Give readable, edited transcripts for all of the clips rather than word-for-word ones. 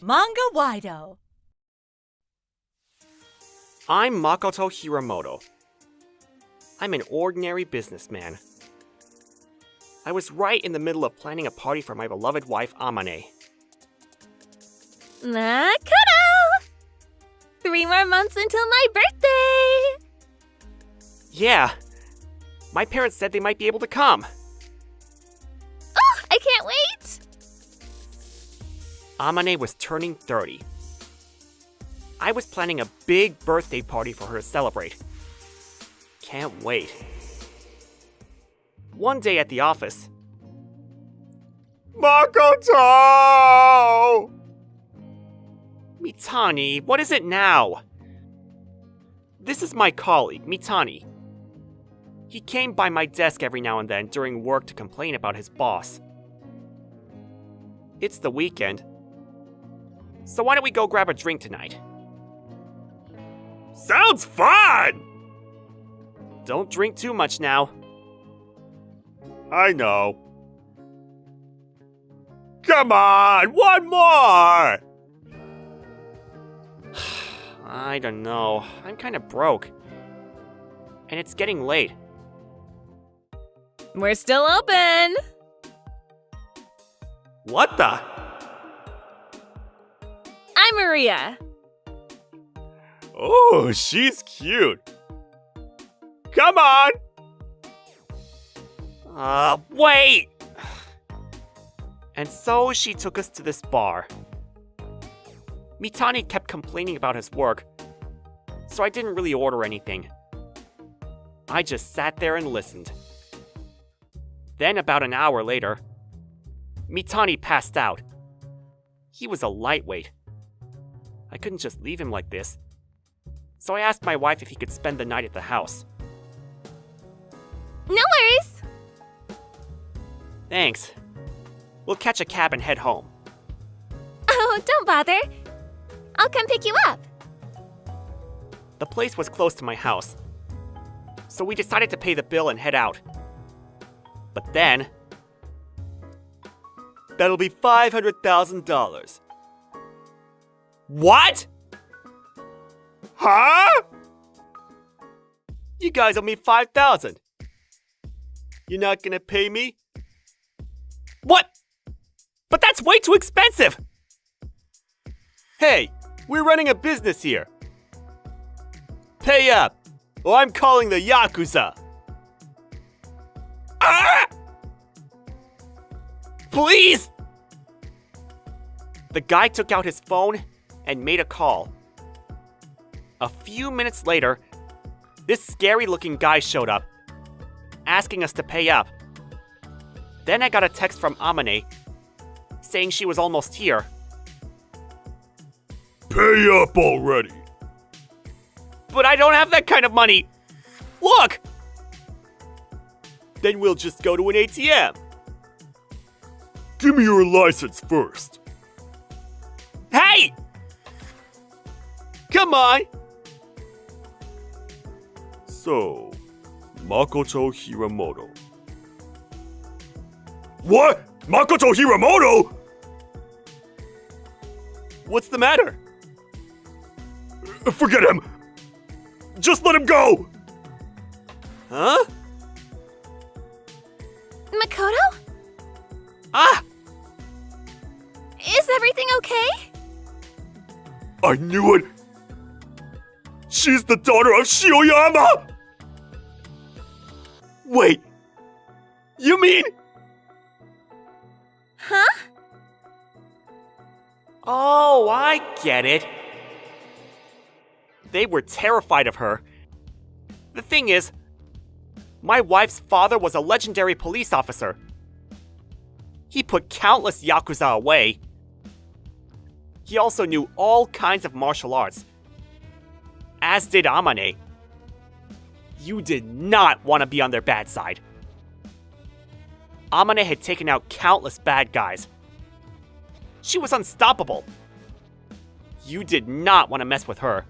Manga-Waido. I'm Makoto Hiramoto. I'm an ordinary businessman. I was right in the middle of planning a party for my beloved wife, Amane. Makoto! 3 more months until my birthday! Yeah, my parents said they might be able to come. Oh, I can't wait! Amane was turning 30. I was planning a big birthday party for her to celebrate. Can't wait. One day at the office, Makoto! Mitani, what is it now? This is my colleague, Mitani. He came by my desk every now and then during work to complain about his boss. It's the weekend, so why don't we go grab a drink tonight? Sounds fun! Don't drink too much now. I know. Come on, one more! I don't know. I'm kind of broke. And it's getting late. We're still open! What the? I'm Maria. Oh, she's cute. Come on! Wait! And so she took us to this bar. Mitani kept complaining about his work, so I didn't really order anything. I just sat there and listened. Then about an hour later, Mitani passed out. He was a lightweight. I couldn't just leave him like this. So I asked my wife if he could spend the night at the house. No worries! Thanks. We'll catch a cab and head home. Oh, don't bother. I'll come pick you up. The place was close to my house, so we decided to pay the bill and head out. But then, that'll be $500,000. What? Huh? You guys owe me $5,000. You're not gonna pay me? What? But that's way too expensive! Hey, we're running a business here. Pay up, or I'm calling the Yakuza. Ah! Please! The guy took out his phone and made a call. A few minutes later, this scary-looking guy showed up, asking us to pay up. Then I got a text from Amane, saying she was almost here. Pay up already. But I don't have that kind of money. Look! Then we'll just go to an ATM. Give me your license first. Hey! Come on! So, Makoto Hiramoto. What? Makoto Hiramoto? What's the matter? Forget him! Just let him go! Huh? Makoto? Ah! Is everything okay? I knew it! She's the daughter of Shioyama! Wait! You mean... Huh? Oh, I get it. They were terrified of her. The thing is, my wife's father was a legendary police officer. He put countless Yakuza away. He also knew all kinds of martial arts. As did Amane. You did not want to be on their bad side. Amane had taken out countless bad guys. She was unstoppable. You did not want to mess with her.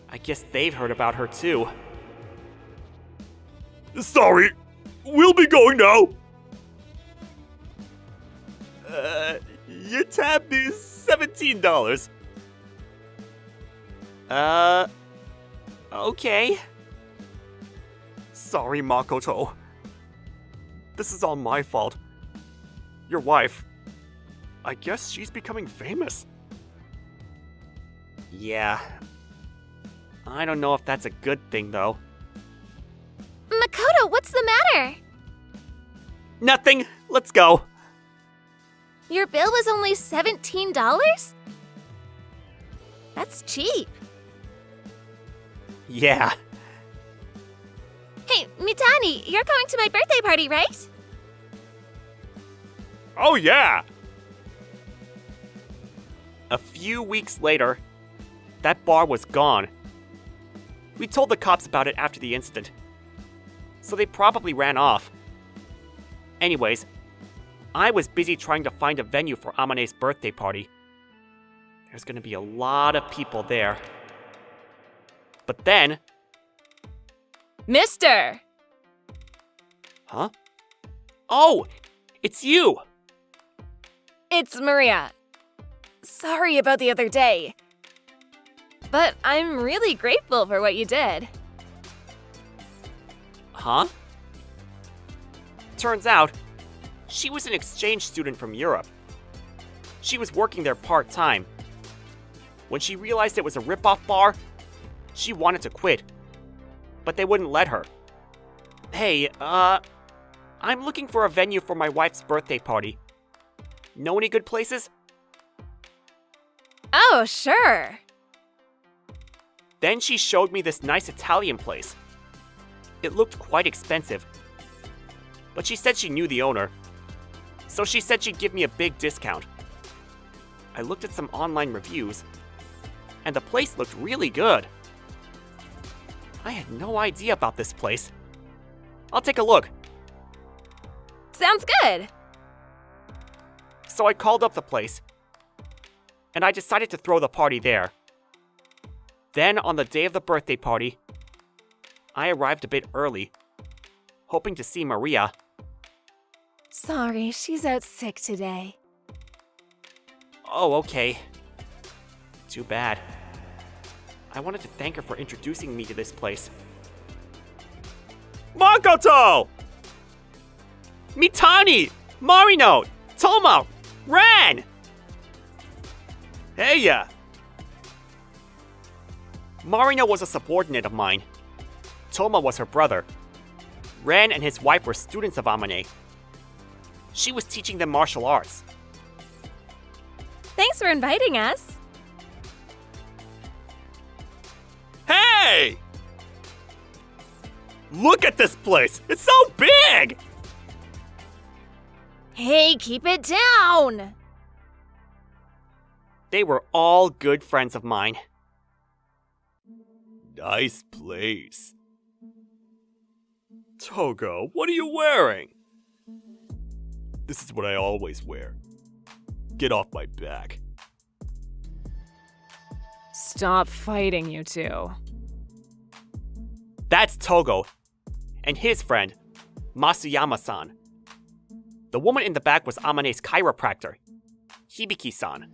I guess they've heard about her too. Sorry, we'll be going now. Your tab is $17. Okay. Sorry, Makoto. This is all my fault. Your wife, I guess she's becoming famous. Yeah. I don't know if that's a good thing, though. Makoto, what's the matter? Nothing. Let's go. Your bill was only $17? That's cheap. Yeah. Hey, Mitani, you're coming to my birthday party, right? Oh, yeah! A few weeks later, that bar was gone. We told the cops about it after the incident, so they probably ran off. Anyways, I was busy trying to find a venue for Amane's birthday party. There's gonna be a lot of people there. But then... Mister! Huh? Oh! It's you! It's Maria. Sorry about the other day. But I'm really grateful for what you did. Huh? Turns out, she was an exchange student from Europe. She was working there part-time. When she realized it was a rip-off bar, she wanted to quit. But they wouldn't let her. Hey, I'm looking for a venue for my wife's birthday party. Know any good places? Oh, sure. Then she showed me this nice Italian place. It looked quite expensive. But she said she knew the owner. So she said she'd give me a big discount. I looked at some online reviews, and the place looked really good. I had no idea about this place. I'll take a look. Sounds good. So I called up the place, and I decided to throw the party there. Then, on the day of the birthday party, I arrived a bit early, hoping to see Maria. Sorry, she's out sick today. Oh, okay. Too bad. I wanted to thank her for introducing me to this place. Makoto! Mitani! Marino! Toma! Ran! Hey ya! Marino was a subordinate of mine. Toma was her brother. Ren and his wife were students of Amane. She was teaching them martial arts. Thanks for inviting us. Hey! Look at this place! It's so big! Hey, keep it down! They were all good friends of mine. Nice place. Togo, what are you wearing? This is what I always wear. Get off my back. Stop fighting, you two. That's Togo, and his friend, Masuyama-san. The woman in the back was Amane's chiropractor, Hibiki-san.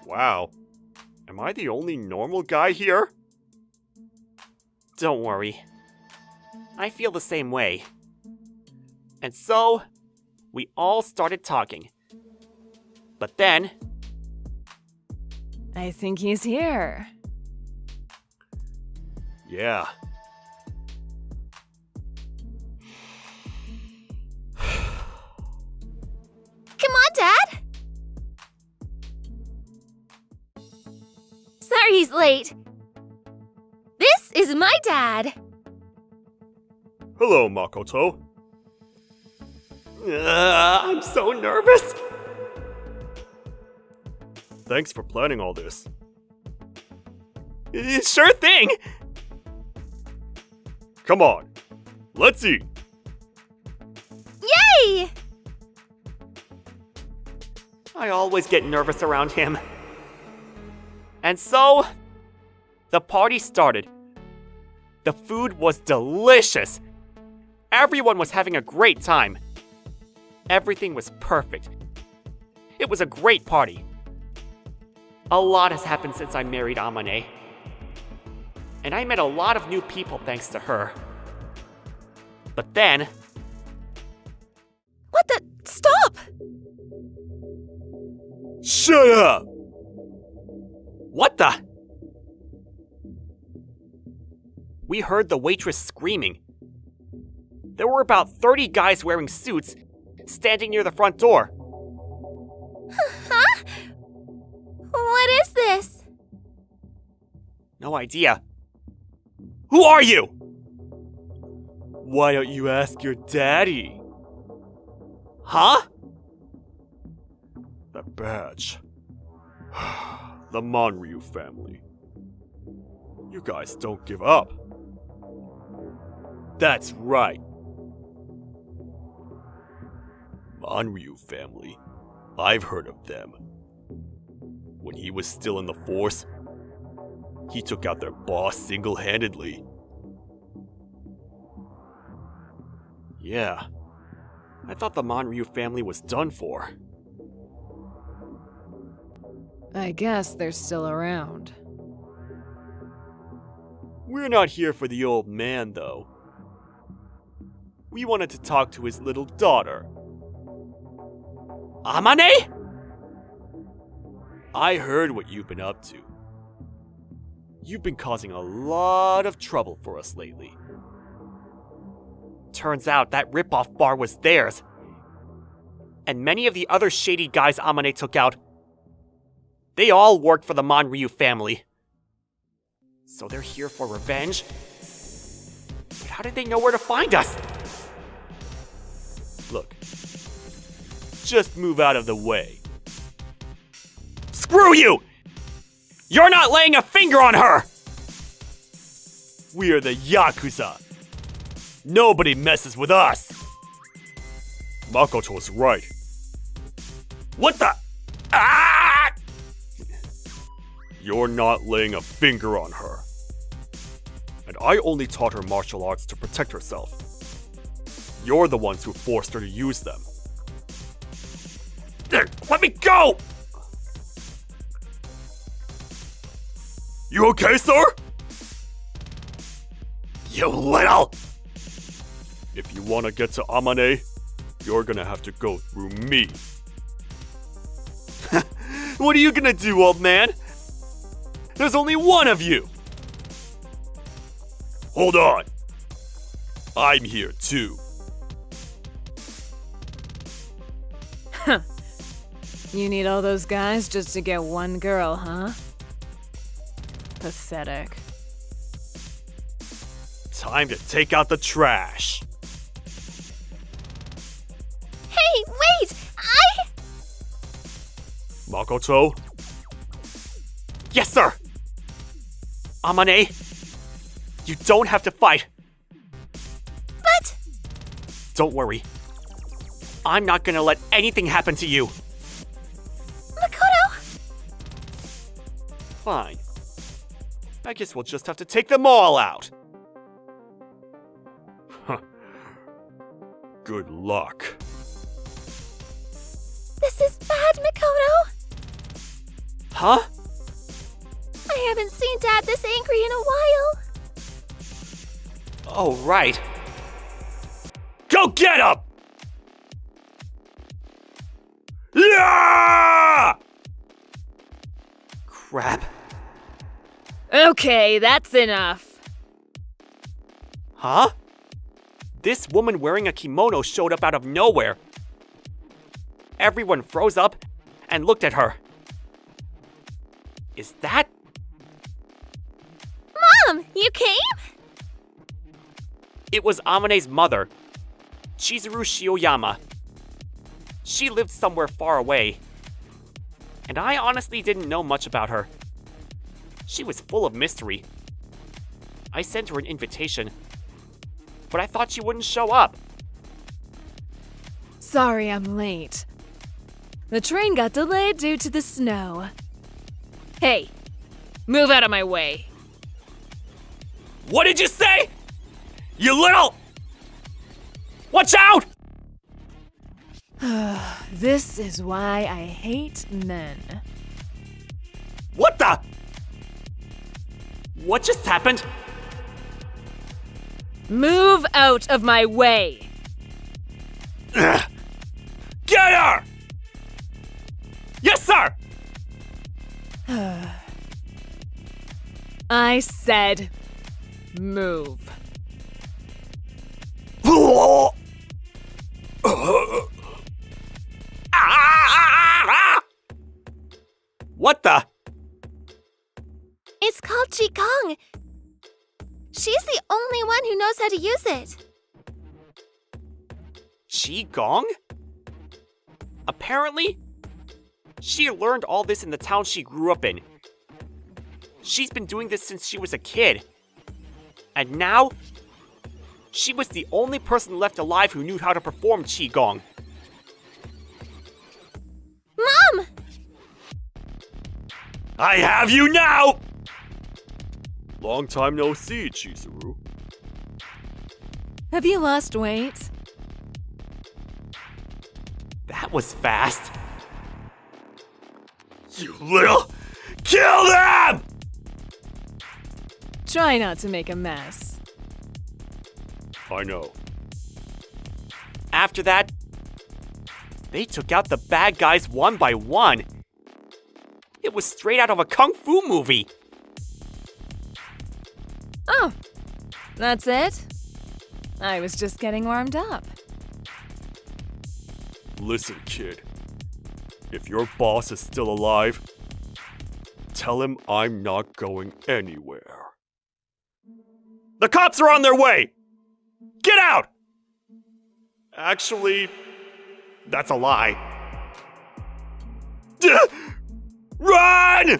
Wow, am I the only normal guy here? Don't worry. I feel the same way. And so, we all started talking. But then... I think he's here. Yeah. Come on, Dad! Sorry he's late. This is my dad. Hello, Makoto. I'm so nervous. Thanks for planning all this. Sure thing! Come on, let's eat. Yay! I always get nervous around him. And so, the party started. The food was delicious. Everyone was having a great time. Everything was perfect. It was a great party. A lot has happened since I married Amane. And I met a lot of new people thanks to her. But then... What the? Stop! Shut up! What the? We heard the waitress screaming. There were about 30 guys wearing suits standing near the front door. Huh? What is this? No idea. Who are you? Why don't you ask your daddy? Huh? The badge. The Monryu family. You guys don't give up. That's right. Monryu family. I've heard of them. When he was still in the force, he took out their boss single-handedly. Yeah. I thought the Monryu family was done for. I guess they're still around. We're not here for the old man, though. We wanted to talk to his little daughter. Amane? I heard what you've been up to. You've been causing a lot of trouble for us lately. Turns out that ripoff bar was theirs. And many of the other shady guys Amane took out, they all worked for the Monryu family. So they're here for revenge? But how did they know where to find us? Look, just move out of the way. Screw you! You're not laying a finger on her! We are the Yakuza. Nobody messes with us. Makoto's right. What the? Ah! You're not laying a finger on her. And I only taught her martial arts to protect herself. You're the ones who forced her to use them. Let me go! You okay, sir? You little! If you want to get to Amane, you're gonna have to go through me. What are you gonna do, old man? There's only one of you! Hold on. I'm here too. You need all those guys just to get one girl, huh? Pathetic. Time to take out the trash. Hey, wait! Makoto? Yes, sir! Amane, you don't have to fight. But... Don't worry. I'm not gonna let anything happen to you. Makoto! Fine. I guess we'll just have to take them all out. Huh. Good luck. This is bad, Makoto! Huh? I haven't seen Dad this angry in a while. Oh, right. Go get him! Yeah! Crap. Okay, that's enough. Huh? This woman wearing a kimono showed up out of nowhere. Everyone froze up and looked at her. Is that? Mom, you came? It was Amane's mother, Chizuru Shioyama. She lived somewhere far away, and I honestly didn't know much about her. She was full of mystery. I sent her an invitation, but I thought she wouldn't show up. Sorry I'm late. The train got delayed due to the snow. Hey, move out of my way. What did you say? You little... Watch out! This is why I hate men. What the? What just happened? Move out of my way! Ugh. Get her! Yes, sir! I said, move. What the? It's called Qigong. She's the only one who knows how to use it. Qigong? Apparently, she learned all this in the town she grew up in. She's been doing this since she was a kid. And now, she was the only person left alive who knew how to perform Qigong. Mom! I have you now! Long time no see, Chizuru. Have you lost weight? That was fast. You little... Kill them! Try not to make a mess. I know. After that, they took out the bad guys one by one. It was straight out of a kung fu movie. Oh, that's it? I was just getting warmed up. Listen, kid. If your boss is still alive, tell him I'm not going anywhere. The cops are on their way! Get out! Actually, that's a lie. Run!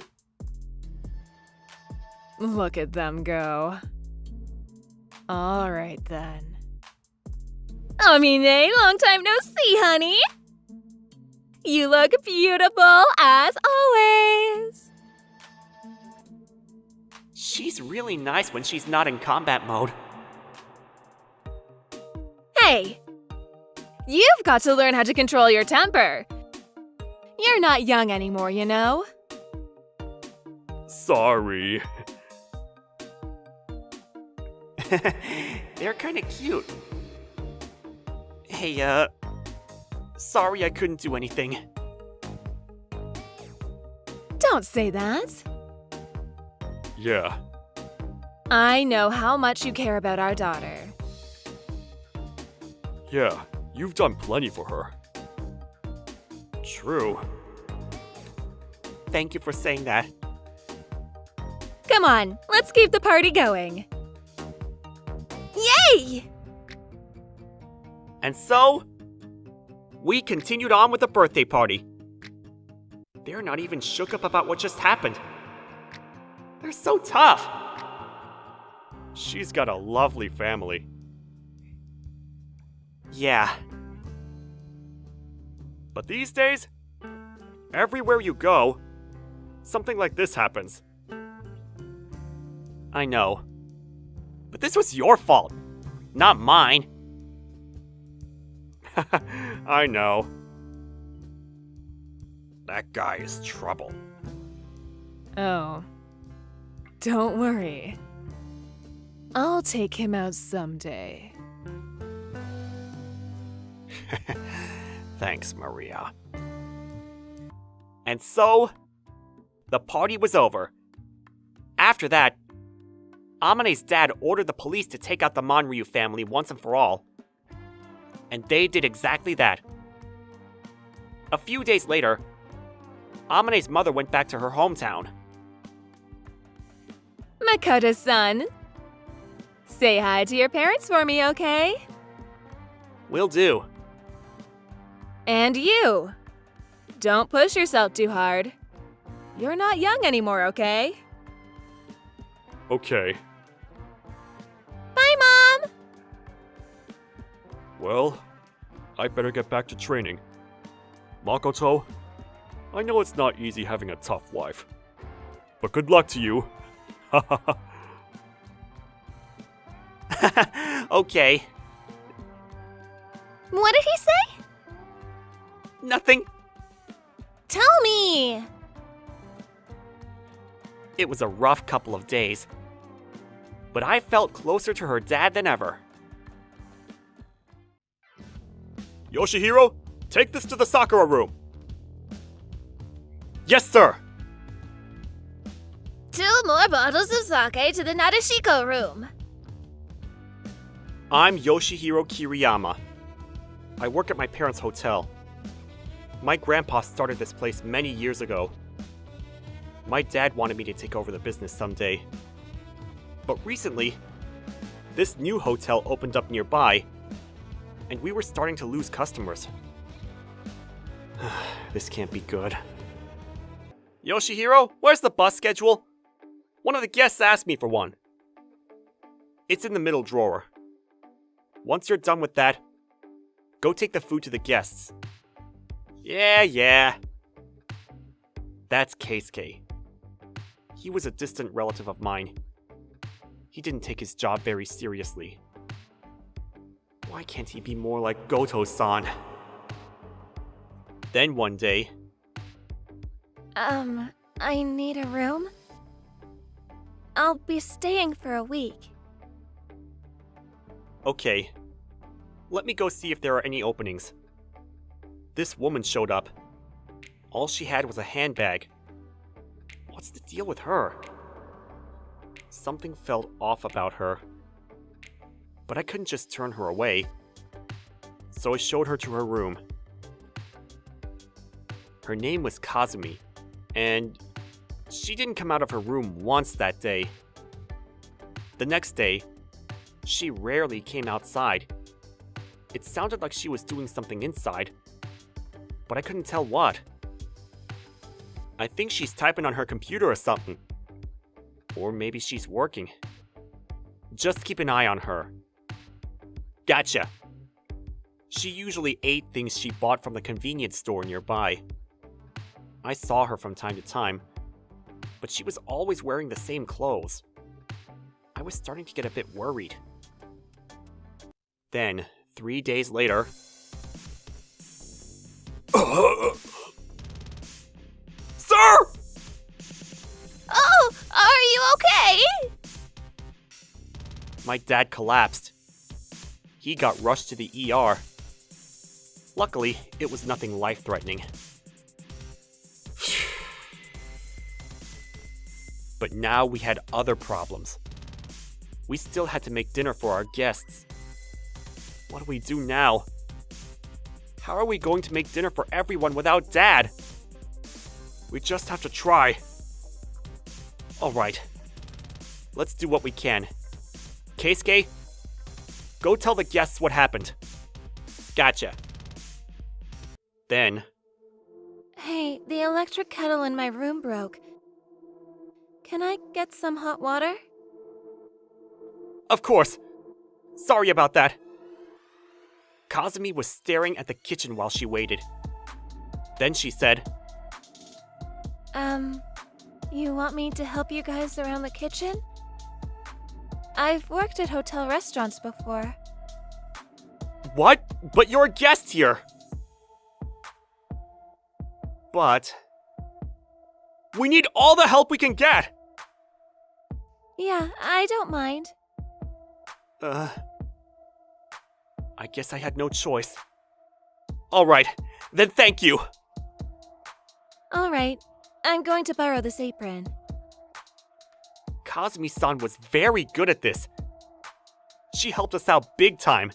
Look at them go. All right then. Amine, long time no see, honey. You look beautiful as always. She's really nice when she's not in combat mode. Hey, you've got to learn how to control your temper. You're not young anymore, you know. Sorry. They're kinda cute. Hey, sorry I couldn't do anything. Don't say that. Yeah. I know how much you care about our daughter. Yeah, you've done plenty for her. True. Thank you for saying that. Come on, let's keep the party going. Yay! And so, we continued on with the birthday party. They're not even shook up about what just happened. They're so tough. She's got a lovely family. Yeah. But these days, everywhere you go, something like this happens. I know. But this was your fault, not mine. I know. That guy is trouble. Oh, don't worry. I'll take him out someday. Thanks, Maria. And so, the party was over. After that, Amane's dad ordered the police to take out the Monryu family once and for all. And they did exactly that. A few days later, Amane's mother went back to her hometown. Makoto-san, say hi to your parents for me, okay? Will do. And you. Don't push yourself too hard. You're not young anymore, okay? Okay. Bye, Mom! Well, I better get back to training. Makoto, I know it's not easy having a tough wife. But good luck to you. Okay. What did he say? Nothing. Tell me! It was a rough couple of days, but I felt closer to her dad than ever. Yoshihiro, take this to the Sakura room. Yes, sir. 2 more bottles of sake to the Nadeshiko room. I'm Yoshihiro Kiriyama. I work at my parents' hotel. My grandpa started this place many years ago. My dad wanted me to take over the business someday. But recently, this new hotel opened up nearby, and we were starting to lose customers. This can't be good. Yoshihiro, where's the bus schedule? One of the guests asked me for one. It's in the middle drawer. Once you're done with that, go take the food to the guests. Yeah. That's Keisuke. He was a distant relative of mine. He didn't take his job very seriously. Why can't he be more like Goto-san? Then one day... I need a room? I'll be staying for a week. Okay. Let me go see if there are any openings. This woman showed up. All she had was a handbag. What's the deal with her? Something felt off about her. But I couldn't just turn her away. So I showed her to her room. Her name was Kazumi, and she didn't come out of her room once that day. The next day, she rarely came outside. It sounded like she was doing something inside, but I couldn't tell what. I think she's typing on her computer or something. Or maybe she's working. Just keep an eye on her. Gotcha. She usually ate things she bought from the convenience store nearby. I saw her from time to time, but she was always wearing the same clothes. I was starting to get a bit worried. Then, 3 days later... Sir! Oh, are you okay? My dad collapsed. He got rushed to the ER. Luckily, it was nothing life-threatening. But now we had other problems. We still had to make dinner for our guests. What do we do now? How are we going to make dinner for everyone without Dad? We just have to try. Alright. Let's do what we can. Keisuke, go tell the guests what happened. Gotcha. Then... Hey, the electric kettle in my room broke. Can I get some hot water? Of course. Sorry about that. Kazumi was staring at the kitchen while she waited. Then she said, You want me to help you guys around the kitchen? I've worked at hotel restaurants before. What? But you're a guest here! But... we need all the help we can get! Yeah, I don't mind. I guess I had no choice. Alright, then thank you! Alright, I'm going to borrow this apron. Kazumi-san was very good at this. She helped us out big time.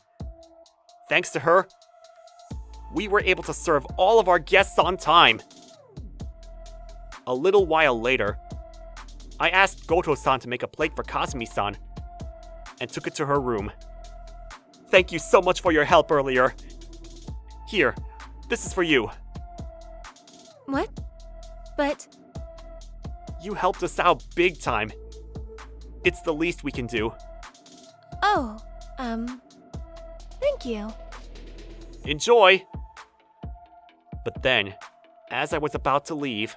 Thanks to her, we were able to serve all of our guests on time. A little while later, I asked Goto-san to make a plate for Kazumi-san and took it to her room. Thank you so much for your help earlier. Here, this is for you. What? But... You helped us out big time. It's the least we can do. Oh, thank you. Enjoy! But then, as I was about to leave...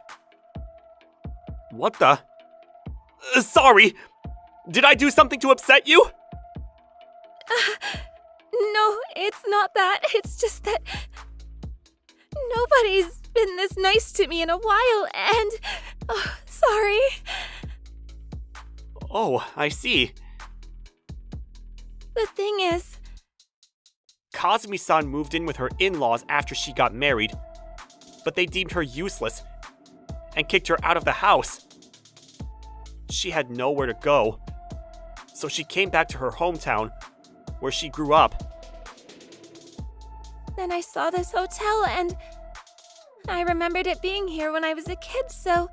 What the? Sorry! Did I do something to upset you? No, it's not that. It's just that... Nobody's been this nice to me in a while, and... Oh, sorry. Oh, I see. The thing is... Kazumi-san moved in with her in-laws after she got married, but they deemed her useless and kicked her out of the house. She had nowhere to go, so she came back to her hometown, where she grew up. Then I saw this hotel, and I remembered it being here when I was a kid, so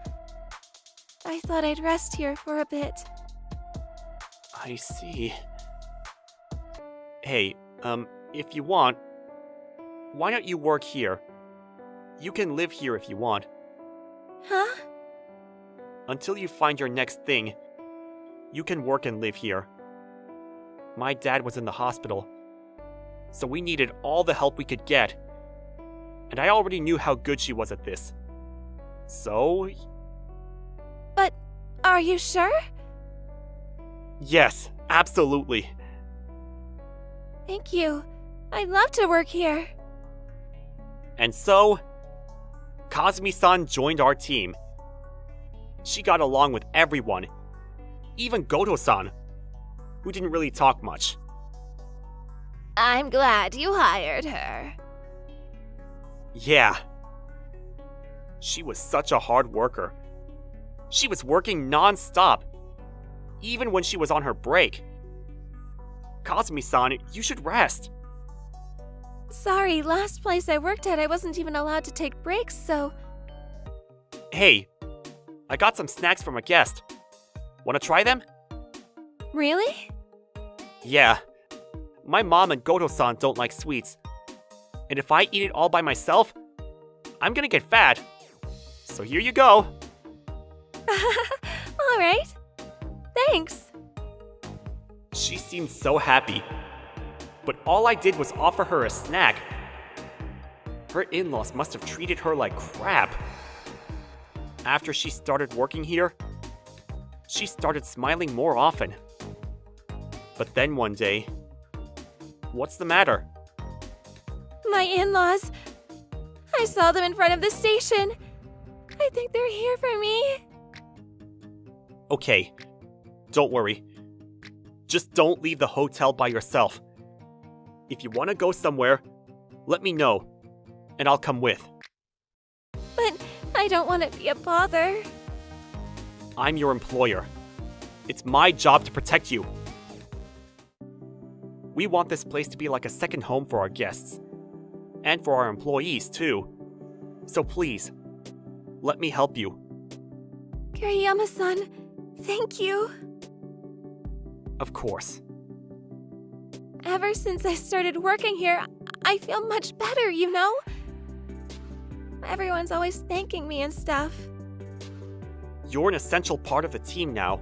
I thought I'd rest here for a bit. I see. Hey, if you want, why don't you work here? You can live here if you want. Huh? Until you find your next thing, you can work and live here. My dad was in the hospital, so we needed all the help we could get. And I already knew how good she was at this. So... But are you sure? Yes, absolutely. Thank you. I'd love to work here. And so, Kazumi-san joined our team. She got along with everyone, even Goto-san, who didn't really talk much. I'm glad you hired her. Yeah. She was such a hard worker. She was working non-stop, even when she was on her break. Kazumi-san, you should rest. Sorry, last place I worked at I wasn't even allowed to take breaks, so... Hey, I got some snacks from a guest. Wanna try them? Really? Yeah. My mom and Goto-san don't like sweets. And if I eat it all by myself, I'm gonna get fat. So here you go. Alright. Thanks. She seemed so happy. But all I did was offer her a snack. Her in-laws must have treated her like crap. After she started working here, she started smiling more often. But then one day... What's the matter? My in-laws. I saw them in front of the station. I think they're here for me. Okay, don't worry. Just don't leave the hotel by yourself. If you want to go somewhere, let me know, and I'll come with. But I don't want to be a bother. I'm your employer. It's my job to protect you. We want this place to be like a second home for our guests. And for our employees, too. So please, let me help you. Kiriyama-san, thank you. Of course. Ever since I started working here, I feel much better, you know? Everyone's always thanking me and stuff. You're an essential part of the team now.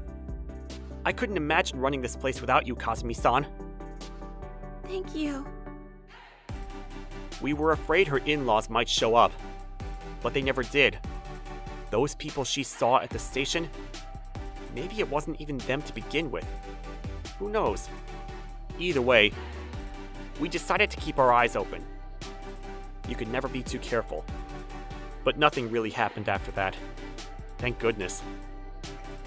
I couldn't imagine running this place without you, Kazumi-san. Thank you. We were afraid her in-laws might show up, but they never did. Those people she saw at the station, maybe it wasn't even them to begin with. Who knows? Either way, we decided to keep our eyes open. You could never be too careful. But nothing really happened after that. Thank goodness.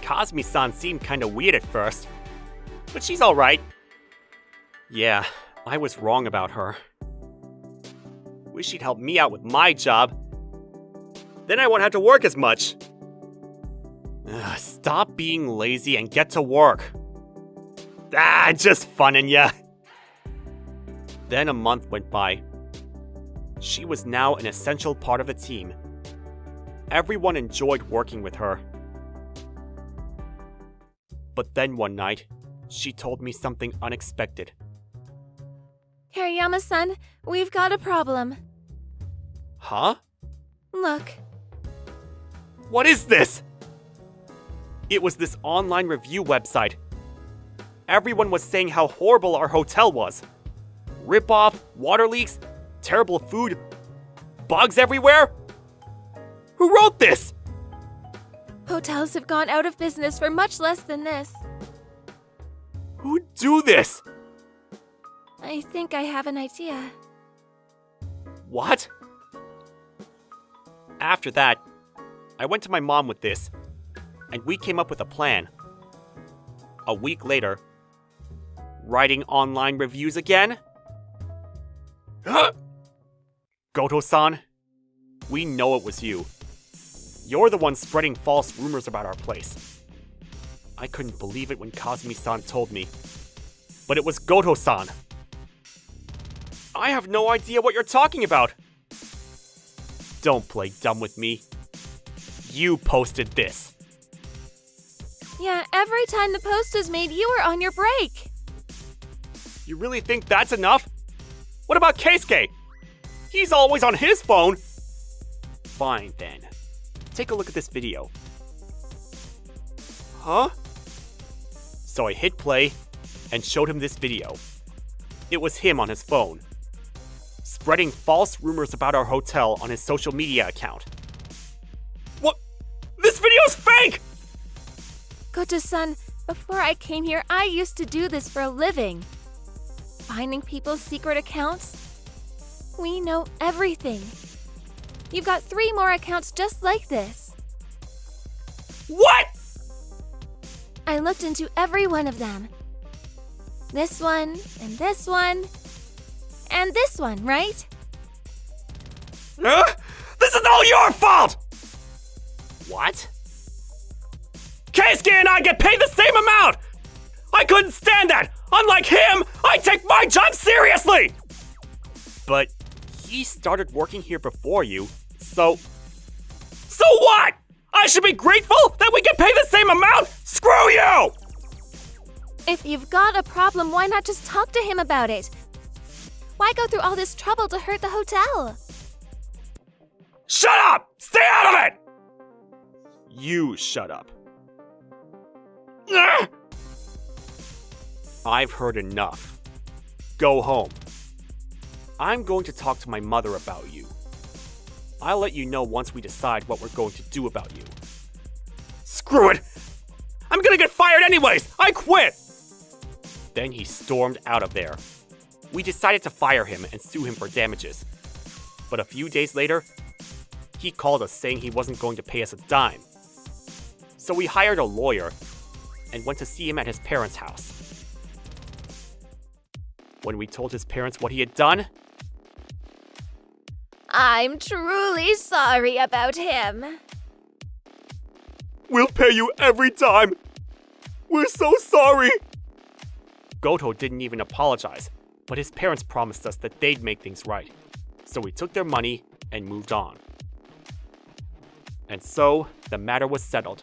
Kazumi-san seemed kinda weird at first, but she's alright. Yeah, I was wrong about her. Wish she'd help me out with my job. Then I won't have to work as much. Stop being lazy and get to work. Just funning ya. Then a month went by. She was now an essential part of the team. Everyone enjoyed working with her. But then one night, she told me something unexpected. Kiriyama-san, we've got a problem. Huh? Look. What is this? It was this online review website. Everyone was saying how horrible our hotel was. Rip-off, water leaks, terrible food, bugs everywhere? Who wrote this? Hotels have gone out of business for much less than this. Who'd do this? I think I have an idea. What? After that, I went to my mom with this, and we came up with a plan. A week later, writing online reviews again? Goto-san, we know it was you. You're the one spreading false rumors about our place. I couldn't believe it when Kazumi-san told me, but it was Goto-san. I have no idea what you're talking about. Don't play dumb with me. You posted this. Yeah, every time the post was made, you were on your break. You really think that's enough? What about Keisuke? He's always on his phone. Fine then. Take a look at this video. Huh? So I hit play and showed him this video. It was him on his phone, spreading false rumors about our hotel on his social media account. What? This video's fake! Goto-san, before I came here, I used to do this for a living. Finding people's secret accounts. We know everything. You've got 3 more accounts just like this. What? I looked into every one of them. This one, and this one, and this one, right? This is all your fault! What? Keisuke and I get paid the same amount! I couldn't stand that! Unlike him, I take my job seriously! But he started working here before you, so... So what? I should be grateful that we get paid the same amount? Screw you! If you've got a problem, why not just talk to him about it? Why go through all this trouble to hurt the hotel? Shut up! Stay out of it! You shut up. I've heard enough. Go home. I'm going to talk to my mother about you. I'll let you know once we decide what we're going to do about you. Screw it! I'm gonna get fired anyways! I quit! Then he stormed out of there. We decided to fire him and sue him for damages. But a few days later, he called us saying he wasn't going to pay us a dime. So we hired a lawyer and went to see him at his parents' house. When we told his parents what he had done, I'm truly sorry about him. "We'll pay you every time! We're so sorry!" Goto didn't even apologize, but his parents promised us that they'd make things right. So we took their money and moved on. And so, the matter was settled.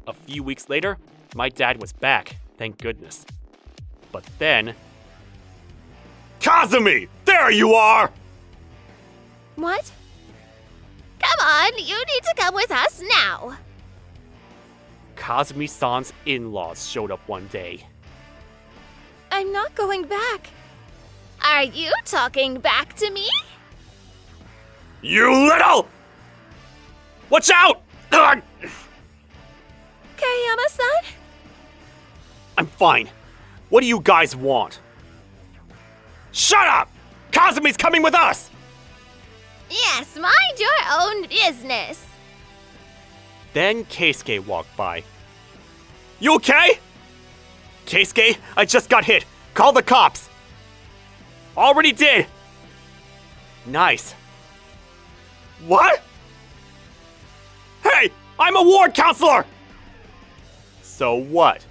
A few weeks later, my dad was back, thank goodness. But then... Kazumi! There you are! What? Come on, you need to come with us now. Kazumi-san's in-laws showed up one day. I'm not going back. Are you talking back to me? You little! Watch out! Ugh! Kayama-san? I'm fine. What do you guys want? Shut up! Kazumi's coming with us! Yes, mind your own business. Then Keisuke walked by. You okay? Keisuke, I just got hit. Call the cops. Already did. Nice. What? Hey, I'm a ward counselor! So what?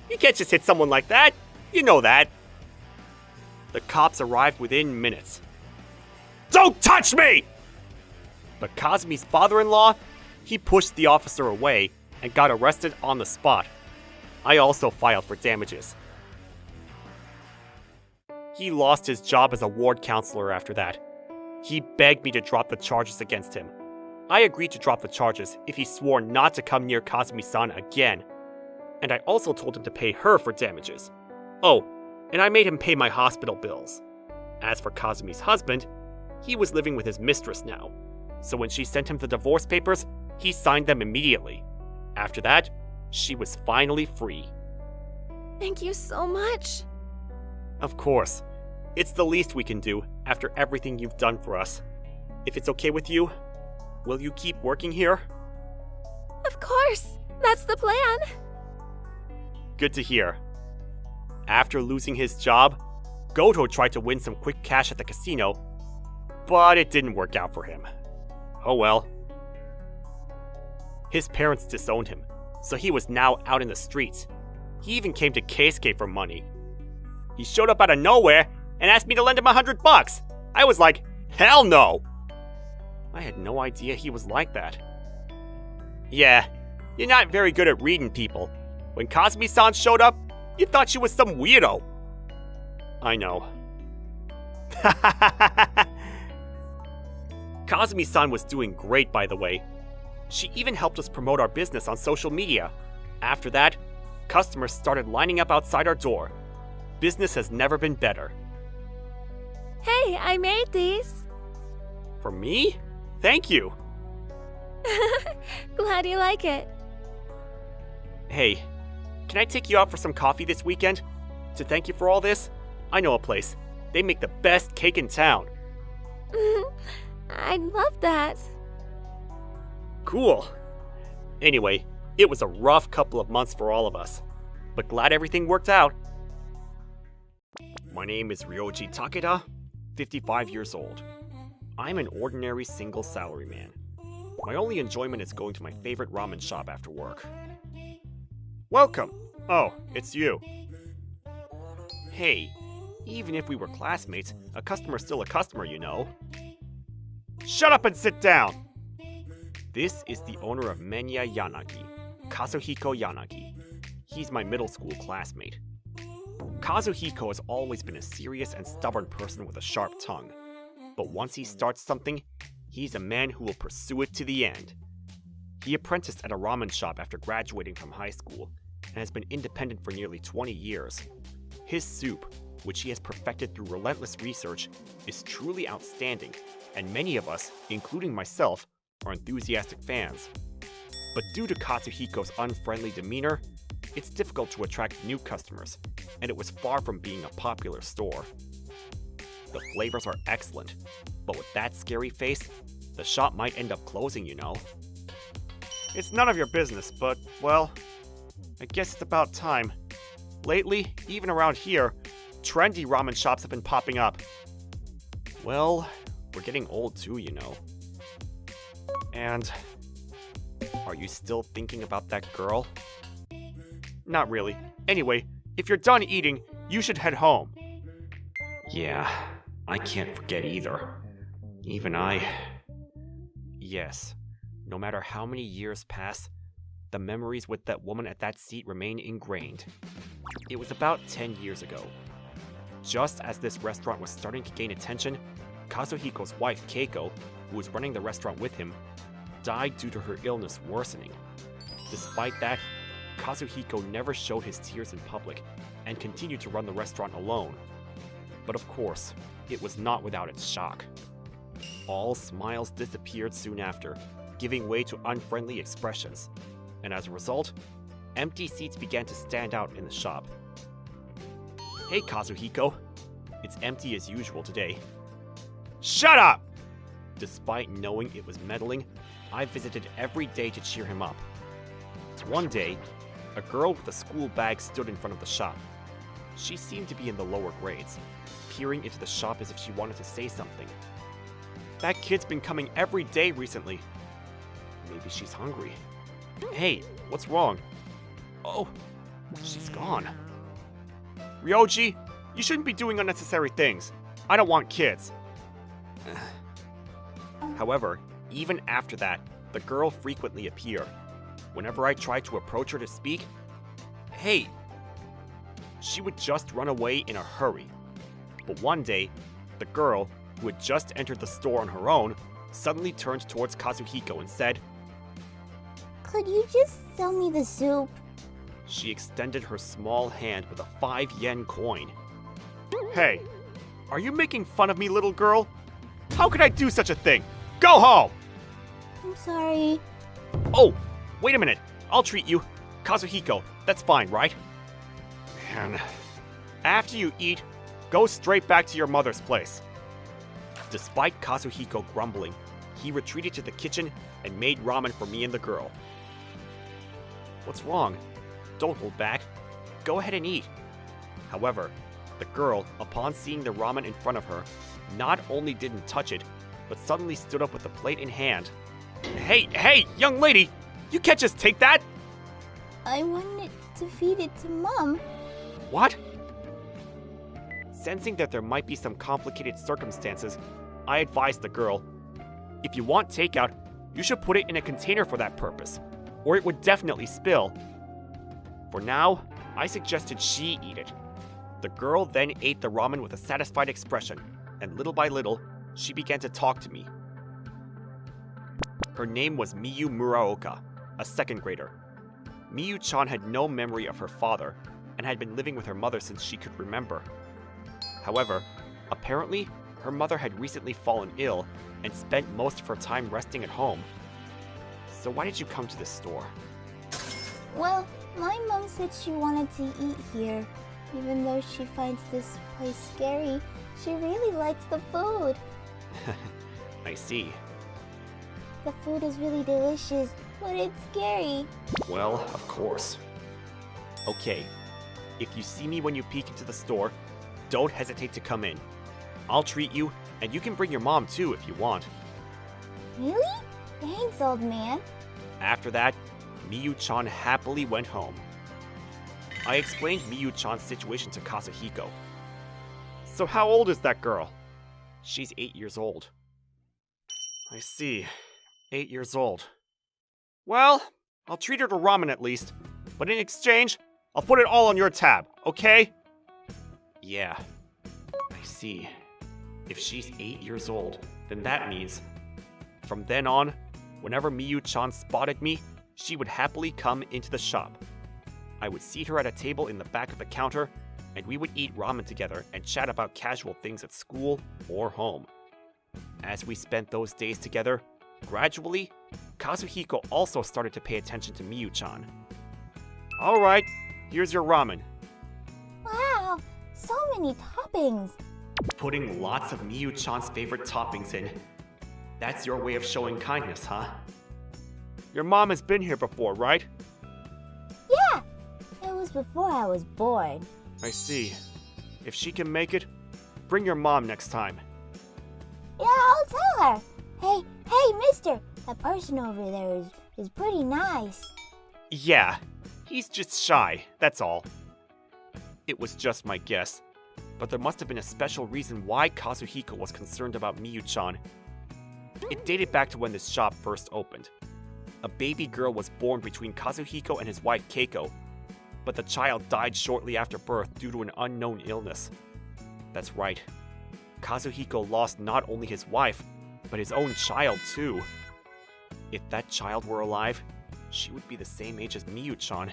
You can't just hit someone like that. You know that. The cops arrived within minutes. Don't touch me! But Kazumi's father-in-law, he pushed the officer away and got arrested on the spot. I also filed for damages. He lost his job as a ward counselor after that. He begged me to drop the charges against him. I agreed to drop the charges if he swore not to come near Kazumi-san again. And I also told him to pay her for damages. Oh, and I made him pay my hospital bills. As for Kazumi's husband, he was living with his mistress now. So when she sent him the divorce papers, he signed them immediately. After that, she was finally free. Thank you so much. Of course. It's the least we can do after everything you've done for us. If it's okay with you, Will you keep working here? Of course! That's the plan! Good to hear. After losing his job, Goto tried to win some quick cash at the casino, but it didn't work out for him. Oh well. His parents disowned him, so he was now out in the streets. He even came to Keisuke for money. He showed up out of nowhere and asked me to lend him $100. I was like, hell no! I had no idea he was like that. Yeah, you're not very good at reading people. When Kazumi-san showed up, you thought she was some weirdo. I know. Kazumi-san was doing great, by the way. She even helped us promote our business on social media. After that, customers started lining up outside our door. Business has never been better. Hey, I made these! For me? Thank you. Glad you like it. Hey, can I take you out for some coffee this weekend? To thank you for all this? I know a place. They make the best cake in town. I'd love that. Cool. Anyway, it was a rough couple of months for all of us, but glad everything worked out. My name is Ryoji Takeda, 55 years old. I'm an ordinary single salaryman. My only enjoyment is going to my favorite ramen shop after work. Welcome! Oh, it's you. Hey, even if we were classmates, a customer's still a customer, you know. Shut up and sit down! This is the owner of Menya Yanagi, Kazuhiko Yanagi. He's my middle school classmate. Kazuhiko has always been a serious and stubborn person with a sharp tongue. But once he starts something, he's a man who will pursue it to the end. He apprenticed at a ramen shop after graduating from high school, and has been independent for nearly 20 years. His soup, which he has perfected through relentless research, is truly outstanding, and many of us, including myself, are enthusiastic fans. But due to Kazuhiko's unfriendly demeanor, it's difficult to attract new customers, and it was far from being a popular store. The flavors are excellent, but with that scary face, the shop might end up closing, you know. It's none of your business, but, well, I guess it's about time. Lately, even around here, trendy ramen shops have been popping up. Well, we're getting old too, you know. And are you still thinking about that girl? Not really. Anyway, if you're done eating, you should head home. Yeah, I can't forget either. Even I... Yes, no matter how many years pass, the memories with that woman at that seat remain ingrained. It was about 10 years ago. Just as this restaurant was starting to gain attention, Kazuhiko's wife, Keiko, who was running the restaurant with him, died due to her illness worsening. Despite that, Kazuhiko never showed his tears in public and continued to run the restaurant alone. But of course, it was not without its shock. All smiles disappeared soon after, giving way to unfriendly expressions, and as a result, empty seats began to stand out in the shop. Hey Kazuhiko, it's empty as usual today. Shut up! Despite knowing it was meddling, I visited every day to cheer him up. One day, a girl with a school bag stood in front of the shop. She seemed to be in the lower grades, peering into the shop as if she wanted to say something. That kid's been coming every day recently. Maybe she's hungry. Hey, what's wrong? Oh, she's gone. Ryoji, you shouldn't be doing unnecessary things. I don't want kids. However, even after that, the girl frequently appeared. Whenever I tried to approach her to speak, hey, she would just run away in a hurry. But one day, the girl, who had just entered the store on her own, suddenly turned towards Kazuhiko and said, "Could you just sell me the soup?" She extended her small hand with a 5-yen coin. Hey, are you making fun of me, little girl? How could I do such a thing? Go home! I'm sorry. Oh, wait a minute. I'll treat you. Kazuhiko, that's fine, right? Man. After you eat, go straight back to your mother's place. Despite Kazuhiko grumbling, he retreated to the kitchen and made ramen for me and the girl. What's wrong? Don't hold back. Go ahead and eat. However, the girl, upon seeing the ramen in front of her, not only didn't touch it, but suddenly stood up with the plate in hand. Hey, young lady! You can't just take that! I wanted to feed it to Mom. What? Sensing that there might be some complicated circumstances, I advised the girl, if you want takeout, you should put it in a container for that purpose, or it would definitely spill. For now, I suggested she eat it. The girl then ate the ramen with a satisfied expression, and little by little, she began to talk to me. Her name was Miyu Muraoka, a second grader. Miyu-chan had no memory of her father, and had been living with her mother since she could remember. However, apparently, her mother had recently fallen ill and spent most of her time resting at home. So why did you come to this store? Well, my mom said she wanted to eat here. Even though she finds this place scary, she really likes the food. I see. The food is really delicious, but it's scary. Well, of course. Okay, if you see me when you peek into the store, don't hesitate to come in. I'll treat you, and you can bring your mom too if you want. Really? Thanks, old man. After that, Miyu-chan happily went home. I explained Miyu-chan's situation to Kazuhiko. So how old is that girl? She's 8 years old. I see. 8 years old. Well, I'll treat her to ramen at least, but in exchange, I'll put it all on your tab, okay? Yeah, I see. If she's 8 years old, then that means, from then on, whenever Miyu-chan spotted me, she would happily come into the shop. I would seat her at a table in the back of the counter, and we would eat ramen together and chat about casual things at school or home. As we spent those days together, gradually, Kazuhiko also started to pay attention to Miyu-chan. Alright, here's your ramen. Wow, so many toppings. Putting lots of Miyu-chan's favorite toppings in. That's your way of showing kindness, huh? Your mom has been here before, right? Yeah, it was before I was born. I see. If she can make it, bring your mom next time. Yeah, I'll tell her. Hey, mister, that person over there is pretty nice. Yeah, he's just shy, that's all. It was just my guess, but there must have been a special reason why Kazuhiko was concerned about Miyu-chan. It dated back to when this shop first opened. A baby girl was born between Kazuhiko and his wife Keiko, but the child died shortly after birth due to an unknown illness. That's right. Kazuhiko lost not only his wife, but his own child too. If that child were alive, she would be the same age as Miyu-chan,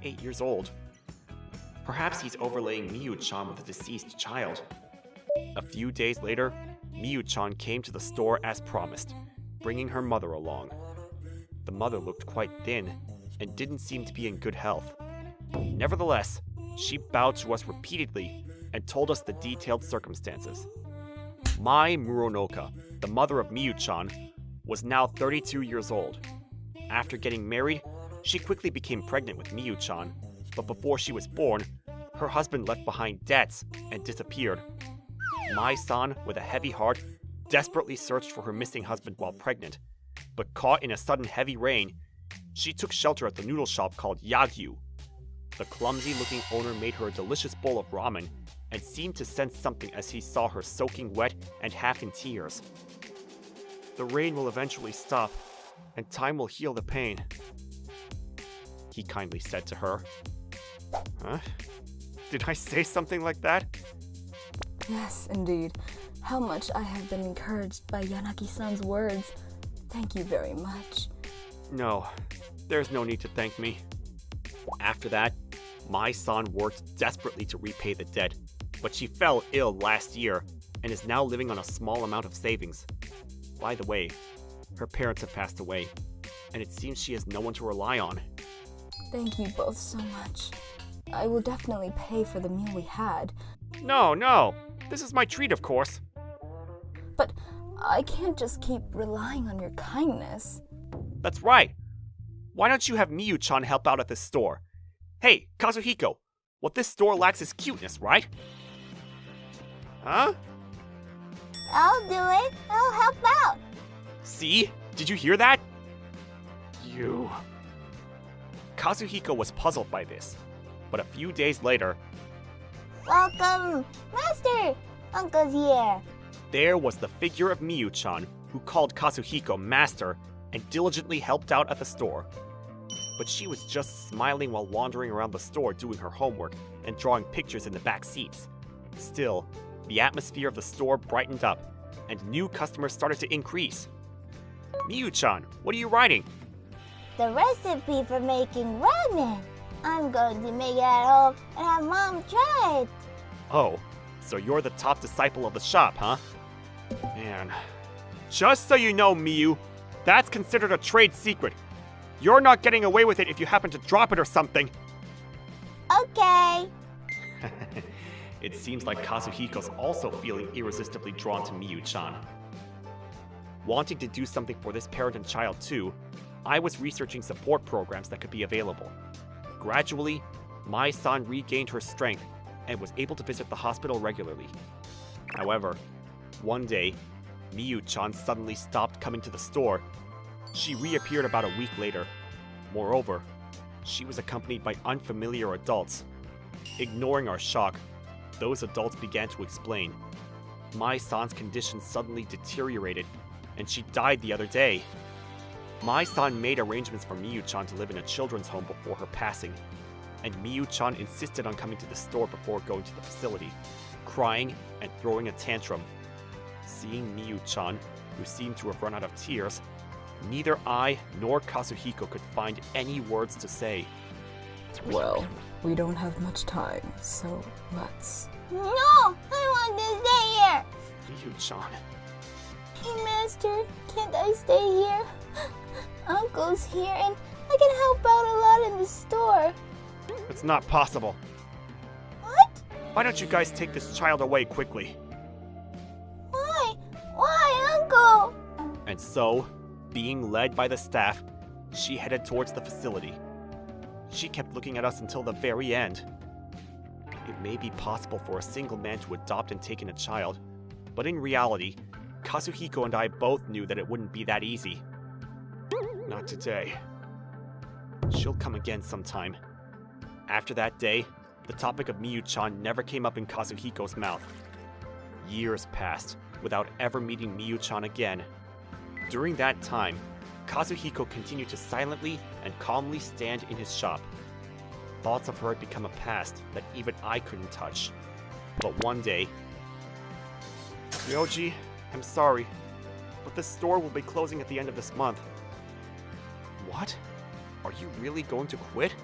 8 years old. Perhaps he's overlaying Miyu-chan with the deceased child. A few days later, Miyu-chan came to the store as promised, bringing her mother along. The mother looked quite thin and didn't seem to be in good health. Nevertheless, she bowed to us repeatedly and told us the detailed circumstances. Mai Muronoka, the mother of Miyu-chan, was now 32 years old. After getting married, she quickly became pregnant with Miyu-chan, but before she was born, her husband left behind debts and disappeared. Mai-san, with a heavy heart, desperately searched for her missing husband while pregnant, but caught in a sudden heavy rain, she took shelter at the noodle shop called Yagyu. The clumsy-looking owner made her a delicious bowl of ramen and seemed to sense something as he saw her soaking wet and half in tears. The rain will eventually stop, and time will heal the pain, he kindly said to her. Huh? Did I say something like that? Yes, indeed. How much I have been encouraged by Yanagi-san's words. Thank you very much. No, there's no need to thank me. After that, Mai-san worked desperately to repay the debt, but she fell ill last year and is now living on a small amount of savings. By the way, her parents have passed away, and it seems she has no one to rely on. Thank you both so much. I will definitely pay for the meal we had. No, this is my treat, of course. But I can't just keep relying on your kindness. That's right. Why don't you have Miyu-chan help out at this store? Hey, Kazuhiko, what this store lacks is cuteness, right? Huh? I'll do it. I'll help out. See? Did you hear that? You... Kazuhiko was puzzled by this, but a few days later, Welcome, Master. Uncle's here. there was the figure of Miyu-chan, who called Kazuhiko master and diligently helped out at the store. But she was just smiling while wandering around the store doing her homework and drawing pictures in the back seats. Still, the atmosphere of the store brightened up, and new customers started to increase. Miyu-chan, what are you writing? The recipe for making ramen. I'm going to make it at home and have Mom try it. Oh, so you're the top disciple of the shop, huh? Man. Just so you know, Miyu, that's considered a trade secret. You're not getting away with it if you happen to drop it or something. Okay. It seems like Kazuhiko's also feeling irresistibly drawn to Miyu-chan. Wanting to do something for this parent and child too, I was researching support programs that could be available. Gradually, Mai-san regained her strength and was able to visit the hospital regularly. However, one day, Miyu-chan suddenly stopped coming to the store. She reappeared about a week later. Moreover, she was accompanied by unfamiliar adults. Ignoring our shock, those adults began to explain. Mai-san's condition suddenly deteriorated, and she died the other day. Mai-san made arrangements for Miyu-chan to live in a children's home before her passing, and Miyu-chan insisted on coming to the store before going to the facility, crying and throwing a tantrum. Seeing Miyu-chan, who seemed to have run out of tears, neither I nor Kazuhiko could find any words to say. Well, we don't have much time, so let's... No, I want to stay here. Miyu-chan. Hey, Master, can't I stay here? Uncle's here and I can help out a lot in the store. It's not possible. What? Why don't you guys take this child away quickly? Why? Why, Uncle? And so, being led by the staff, she headed towards the facility. She kept looking at us until the very end. It may be possible for a single man to adopt and take in a child, but in reality, Kazuhiko and I both knew that it wouldn't be that easy. Not today. She'll come again sometime. After that day, the topic of Miyu-chan never came up in Kazuhiko's mouth. Years passed without ever meeting Miyu-chan again. During that time, Kazuhiko continued to silently and calmly stand in his shop. Thoughts of her had become a past that even I couldn't touch. But one day, Ryoji, I'm sorry, but the store will be closing at the end of this month. What? Are you really going to quit?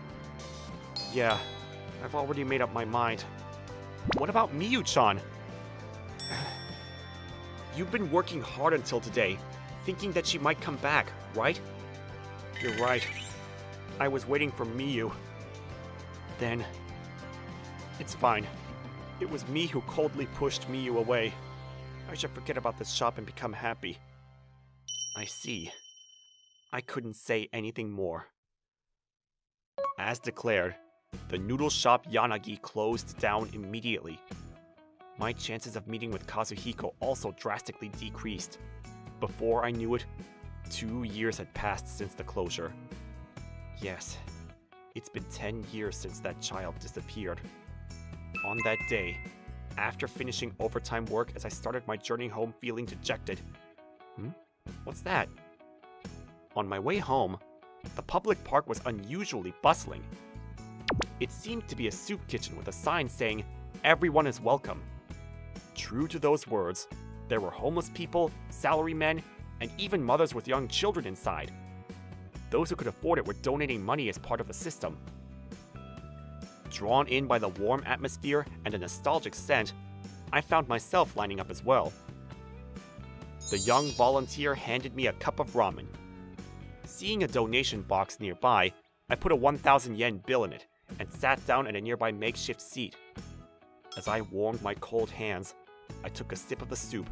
Yeah, I've already made up my mind. What about Miyu-chan? You've been working hard until today, thinking that she might come back, right? You're right. I was waiting for Miyu. Then... It's fine. It was me who coldly pushed Miyu away. I should forget about this shop and become happy. I see. I couldn't say anything more. As declared, the noodle shop Yanagi closed down immediately. My chances of meeting with Kazuhiko also drastically decreased. Before I knew it, 2 years had passed since the closure. Yes, it's been 10 years since that child disappeared. On that day, after finishing overtime work as I started my journey home feeling dejected. What's that? On my way home, the public park was unusually bustling. It seemed to be a soup kitchen with a sign saying, "Everyone is welcome." True to those words, there were homeless people, salarymen, and even mothers with young children inside. Those who could afford it were donating money as part of the system. Drawn in by the warm atmosphere and a nostalgic scent, I found myself lining up as well. The young volunteer handed me a cup of ramen. Seeing a donation box nearby, I put a 1,000 yen bill in it and sat down at a nearby makeshift seat. As I warmed my cold hands, I took a sip of the soup.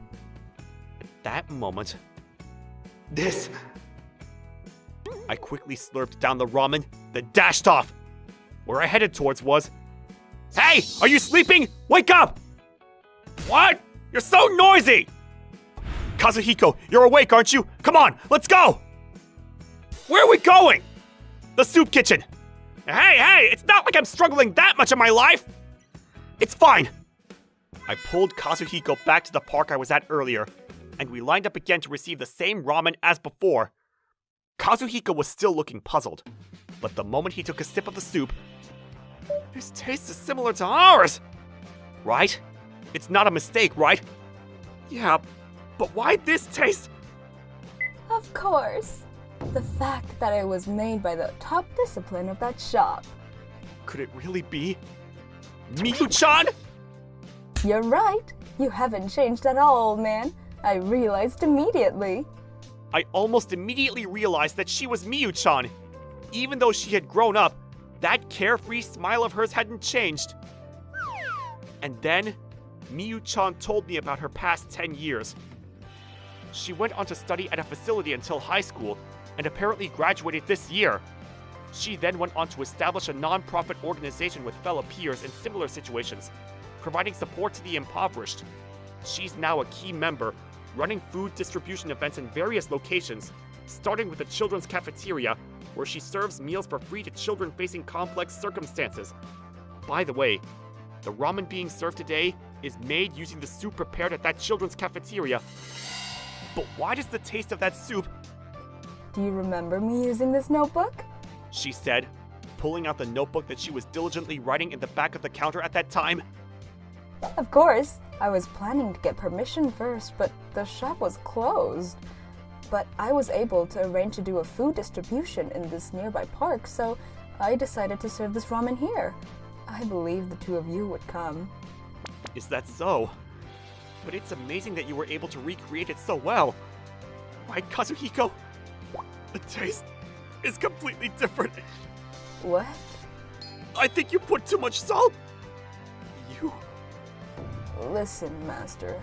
That moment... This... I quickly slurped down the ramen, then dashed off. Where I headed towards was... Hey! Are you sleeping? Wake up! What? You're so noisy! Kazuhiko, you're awake, aren't you? Come on, let's go! Where are we going? The soup kitchen. Hey, it's not like I'm struggling that much in my life. It's fine. I pulled Kazuhiko back to the park I was at earlier, and we lined up again to receive the same ramen as before. Kazuhiko was still looking puzzled, but the moment he took a sip of the soup, this taste is similar to ours. Right? It's not a mistake, right? Yeah, but why this taste? Of course. The fact that it was made by the top discipline of that shop. Could it really be Miyu-chan? You're right. You haven't changed at all, old man. I realized immediately. I almost immediately realized that she was Miyu-chan. Even though she had grown up, that carefree smile of hers hadn't changed. And then, Miyu-chan told me about her past 10 years. She went on to study at a facility until high school, and apparently graduated this year. She then went on to establish a non-profit organization with fellow peers in similar situations, providing support to the impoverished. She's now a key member, running food distribution events in various locations, starting with the children's cafeteria, where she serves meals for free to children facing complex circumstances. By the way, the ramen being served today is made using the soup prepared at that children's cafeteria. But why does the taste of that soup... Do you remember me using this notebook? She said, pulling out the notebook that she was diligently writing in the back of the counter at that time. Of course. I was planning to get permission first, but the shop was closed. But I was able to arrange to do a food distribution in this nearby park, so I decided to serve this ramen here. I believed the two of you would come. Is that so? But it's amazing that you were able to recreate it so well. Right, Kazuhiko? The taste is completely different. What? I think you put too much salt. You... Listen, Master,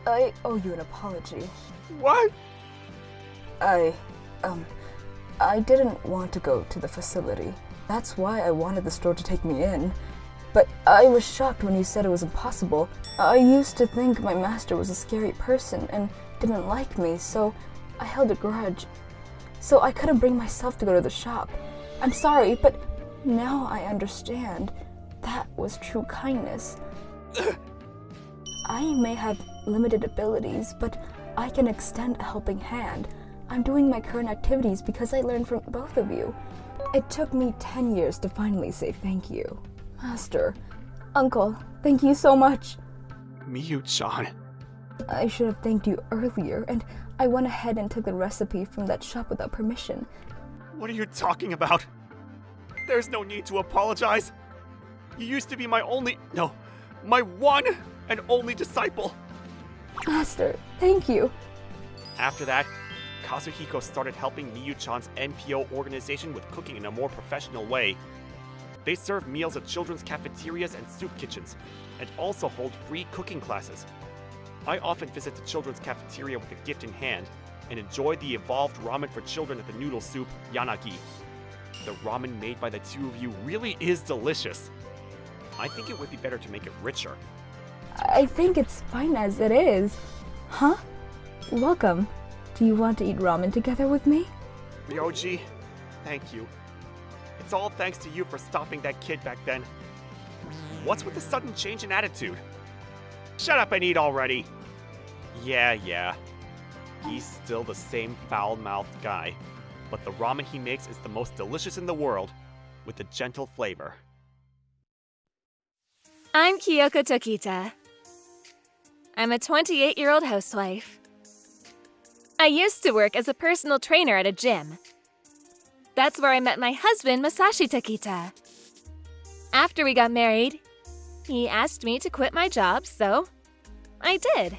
I owe you an apology. What? I didn't want to go to the facility. That's why I wanted the store to take me in. But I was shocked when you said it was impossible. I used to think my master was a scary person and didn't like me, so I held a grudge. So I couldn't bring myself to go to the shop. I'm sorry, but now I understand. That was true kindness. I may have limited abilities, but I can extend a helping hand. I'm doing my current activities because I learned from both of you. It took me 10 years to finally say thank you. Master, Uncle, thank you so much. Miyu-chan. I should have thanked you earlier, and I went ahead and took the recipe from that shop without permission. What are you talking about? There's no need to apologize. You used to be my one and only disciple. Master, thank you. After that, Kazuhiko started helping Miyu-chan's NPO organization with cooking in a more professional way. They serve meals at children's cafeterias and soup kitchens, and also hold free cooking classes. I often visit the children's cafeteria with a gift in hand, and enjoy the evolved ramen for children at the noodle soup, Yanagi. The ramen made by the two of you really is delicious. I think it would be better to make it richer. I think it's fine as it is. Huh? Welcome. Do you want to eat ramen together with me? Ryoji, thank you. It's all thanks to you for stopping that kid back then. What's with the sudden change in attitude? Shut up and eat already! Yeah. He's still the same foul-mouthed guy, but the ramen he makes is the most delicious in the world, with a gentle flavor. I'm Kyoko Tokita. I'm a 28-year-old housewife. I used to work as a personal trainer at a gym. That's where I met my husband, Masashi Tokita. After we got married, he asked me to quit my job, so I did.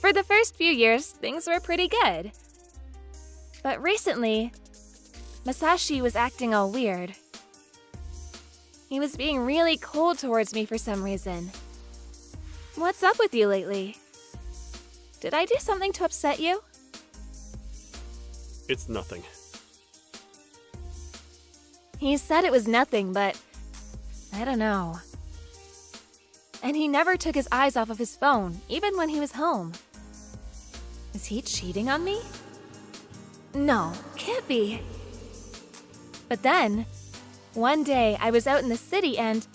For the first few years, things were pretty good. But recently, Masashi was acting all weird. He was being really cold towards me for some reason. What's up with you lately? Did I do something to upset you? It's nothing. He said it was nothing, but I don't know. And he never took his eyes off of his phone, even when he was home. Is he cheating on me? No, can't be. But then, one day I was out in the city and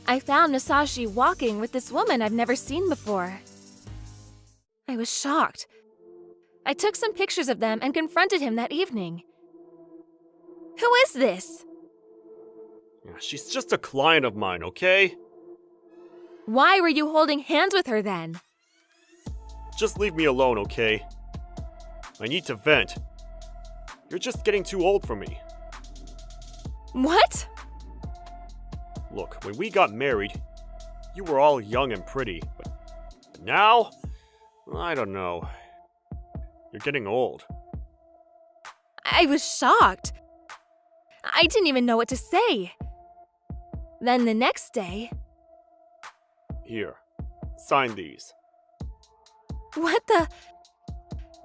I found Masashi walking with this woman I've never seen before. I was shocked. I took some pictures of them and confronted him that evening. Who is this? Yeah, she's just a client of mine, okay? Why were you holding hands with her then? Just leave me alone, okay? I need to vent. You're just getting too old for me. What? Look, when we got married, you were all young and pretty, but now, I don't know. You're getting old. I was shocked. I didn't even know what to say. Then the next day... Here, sign these. What the...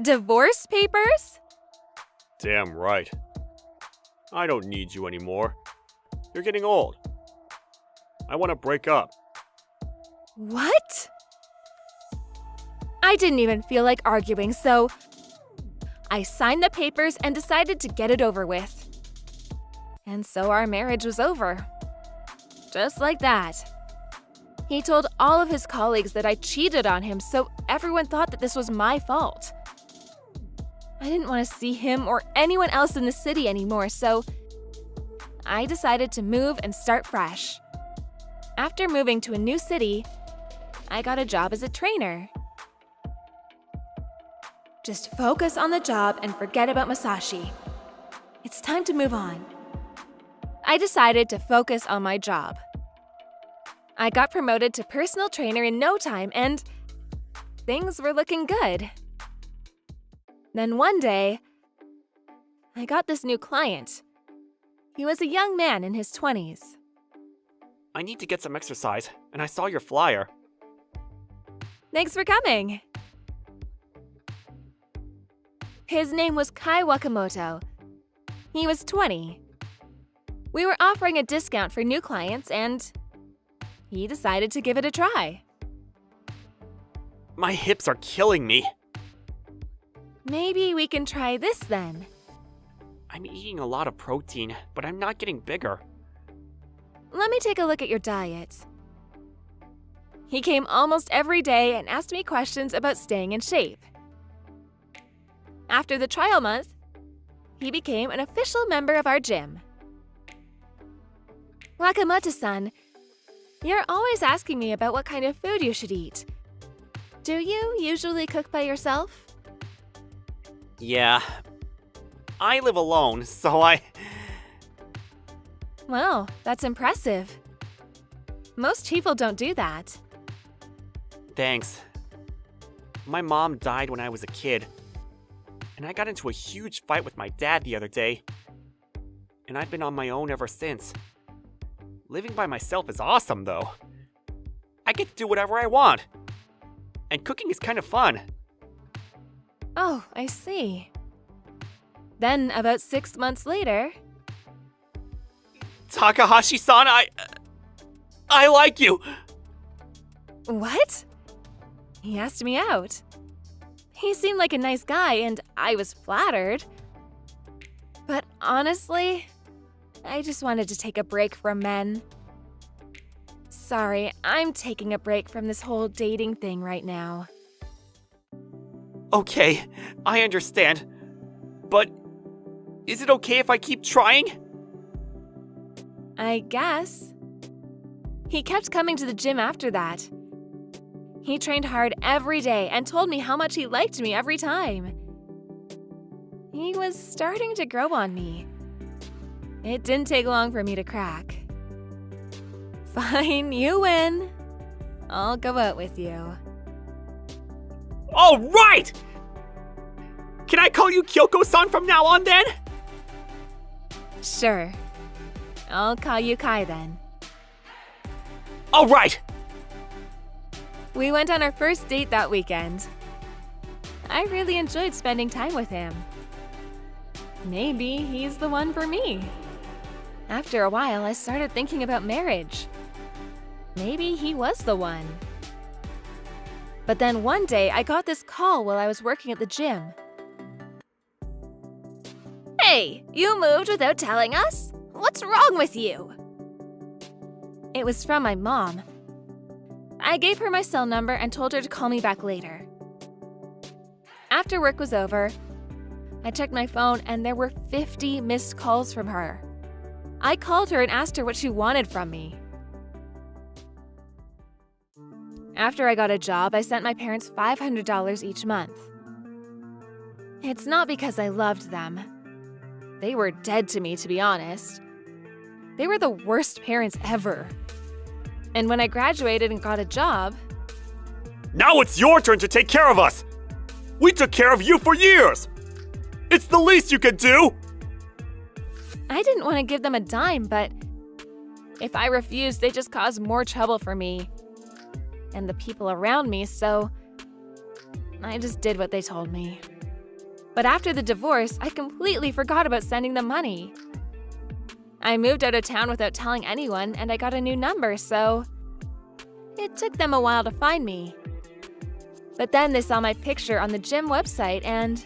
Divorce papers? Damn right. I don't need you anymore. You're getting old. I want to break up. What? I didn't even feel like arguing, so I signed the papers and decided to get it over with. And so our marriage was over. Just like that. He told all of his colleagues that I cheated on him, so everyone thought that this was my fault. I didn't want to see him or anyone else in the city anymore, so I decided to move and start fresh. After moving to a new city, I got a job as a trainer. Just focus on the job and forget about Masashi. It's time to move on. I decided to focus on my job. I got promoted to personal trainer in no time and things were looking good. Then one day, I got this new client. He was a young man in his 20s. I need to get some exercise, and I saw your flyer. Thanks for coming. His name was Kai Wakamoto. He was 20. We were offering a discount for new clients and he decided to give it a try. My hips are killing me. Maybe we can try this then. I'm eating a lot of protein, but I'm not getting bigger. Let me take a look at your diet. He came almost every day and asked me questions about staying in shape. After the trial month, he became an official member of our gym. Wakamoto-san, you're always asking me about what kind of food you should eat. Do you usually cook by yourself? Yeah. I live alone, so Well, that's impressive. Most people don't do that. Thanks. My mom died when I was a kid, and I got into a huge fight with my dad the other day, and I've been on my own ever since. Living by myself is awesome, though. I get to do whatever I want, and cooking is kind of fun. Oh, I see. Then, about 6 months later... Takahashi-san, I like you! What? He asked me out. He seemed like a nice guy, and I was flattered. But honestly, I just wanted to take a break from men. Sorry, I'm taking a break from this whole dating thing right now. Okay, I understand. But is it okay if I keep trying? I guess. He kept coming to the gym after that. He trained hard every day and told me how much he liked me every time. He was starting to grow on me. It didn't take long for me to crack. Fine, you win. I'll go out with you. All right! Can I call you Kyoko-san from now on then? Sure. I'll call you Kai then. All right! We went on our first date that weekend. I really enjoyed spending time with him. Maybe he's the one for me. After a while, I started thinking about marriage. Maybe he was the one. But then one day, I got this call while I was working at the gym. Hey, you moved without telling us? What's wrong with you? It was from my mom. I gave her my cell number and told her to call me back later. After work was over, I checked my phone and there were 50 missed calls from her. I called her and asked her what she wanted from me. After I got a job, I sent my parents $500 each month. It's not because I loved them. They were dead to me, to be honest. They were the worst parents ever. And when I graduated and got a job... Now it's your turn to take care of us! We took care of you for years! It's the least you could do! I didn't want to give them a dime, but if I refused, they just caused more trouble for me and the people around me, so I just did what they told me. But after the divorce, I completely forgot about sending them money. I moved out of town without telling anyone, and I got a new number, so it took them a while to find me. But then they saw my picture on the gym website and,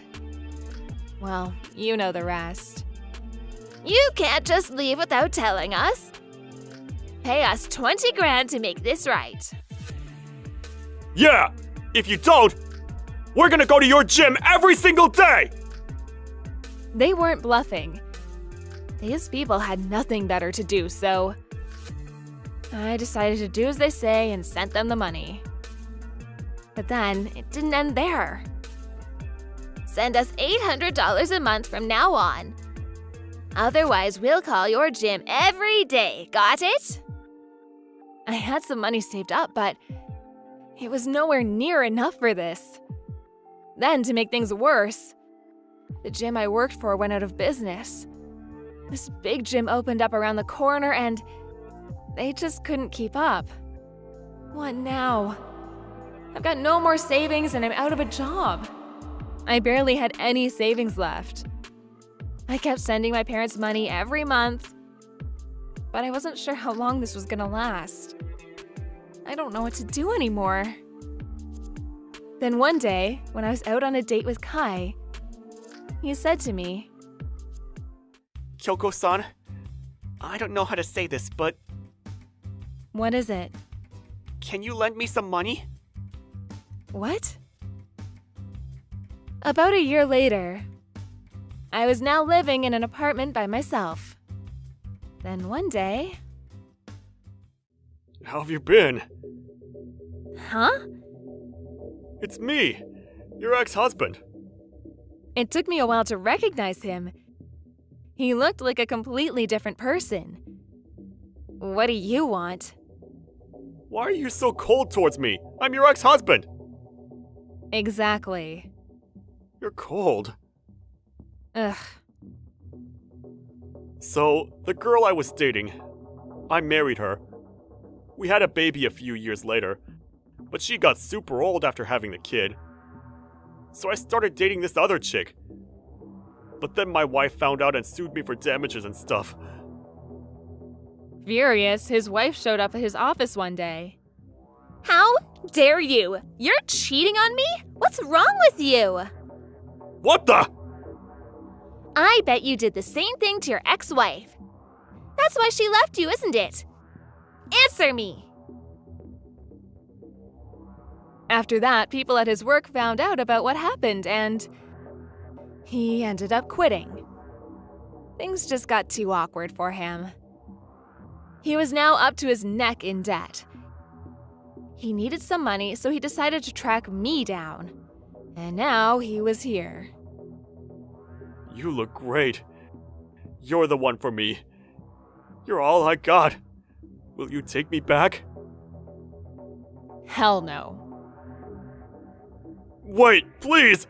well, you know the rest. You can't just leave without telling us. Pay us 20 grand to make this right. Yeah! If you don't, we're gonna go to your gym every single day! They weren't bluffing. These people had nothing better to do, so I decided to do as they say and sent them the money. But then, it didn't end there. Send us $800 a month from now on. Otherwise, we'll call your gym every day. Got it? I had some money saved up, but it was nowhere near enough for this. Then, to make things worse, the gym I worked for went out of business. This big gym opened up around the corner and they just couldn't keep up. What now? I've got no more savings and I'm out of a job. I barely had any savings left. I kept sending my parents money every month, but I wasn't sure how long this was gonna last. I don't know what to do anymore. Then one day, when I was out on a date with Kai, he said to me, Kyoko-san, I don't know how to say this, but "What is it?" can you lend me some money? What? About a year later, I was now living in an apartment by myself. Then one day... How have you been? Huh? It's me, your ex-husband. It took me a while to recognize him. He looked like a completely different person. What do you want? Why are you so cold towards me? I'm your ex-husband. Exactly. You're cold. Ugh. So, the girl I was dating, I married her. We had a baby a few years later, but she got super old after having the kid. So I started dating this other chick. But then my wife found out and sued me for damages and stuff. Furious, his wife showed up at his office one day. How dare you? You're cheating on me? What's wrong with you? What the? I bet you did the same thing to your ex-wife. That's why she left you, isn't it? Answer me! After that, people at his work found out about what happened and he ended up quitting. Things just got too awkward for him. He was now up to his neck in debt. He needed some money, so he decided to track me down. And now he was here. You look great. You're the one for me. You're all I got. Will you take me back? Hell no. Wait, please!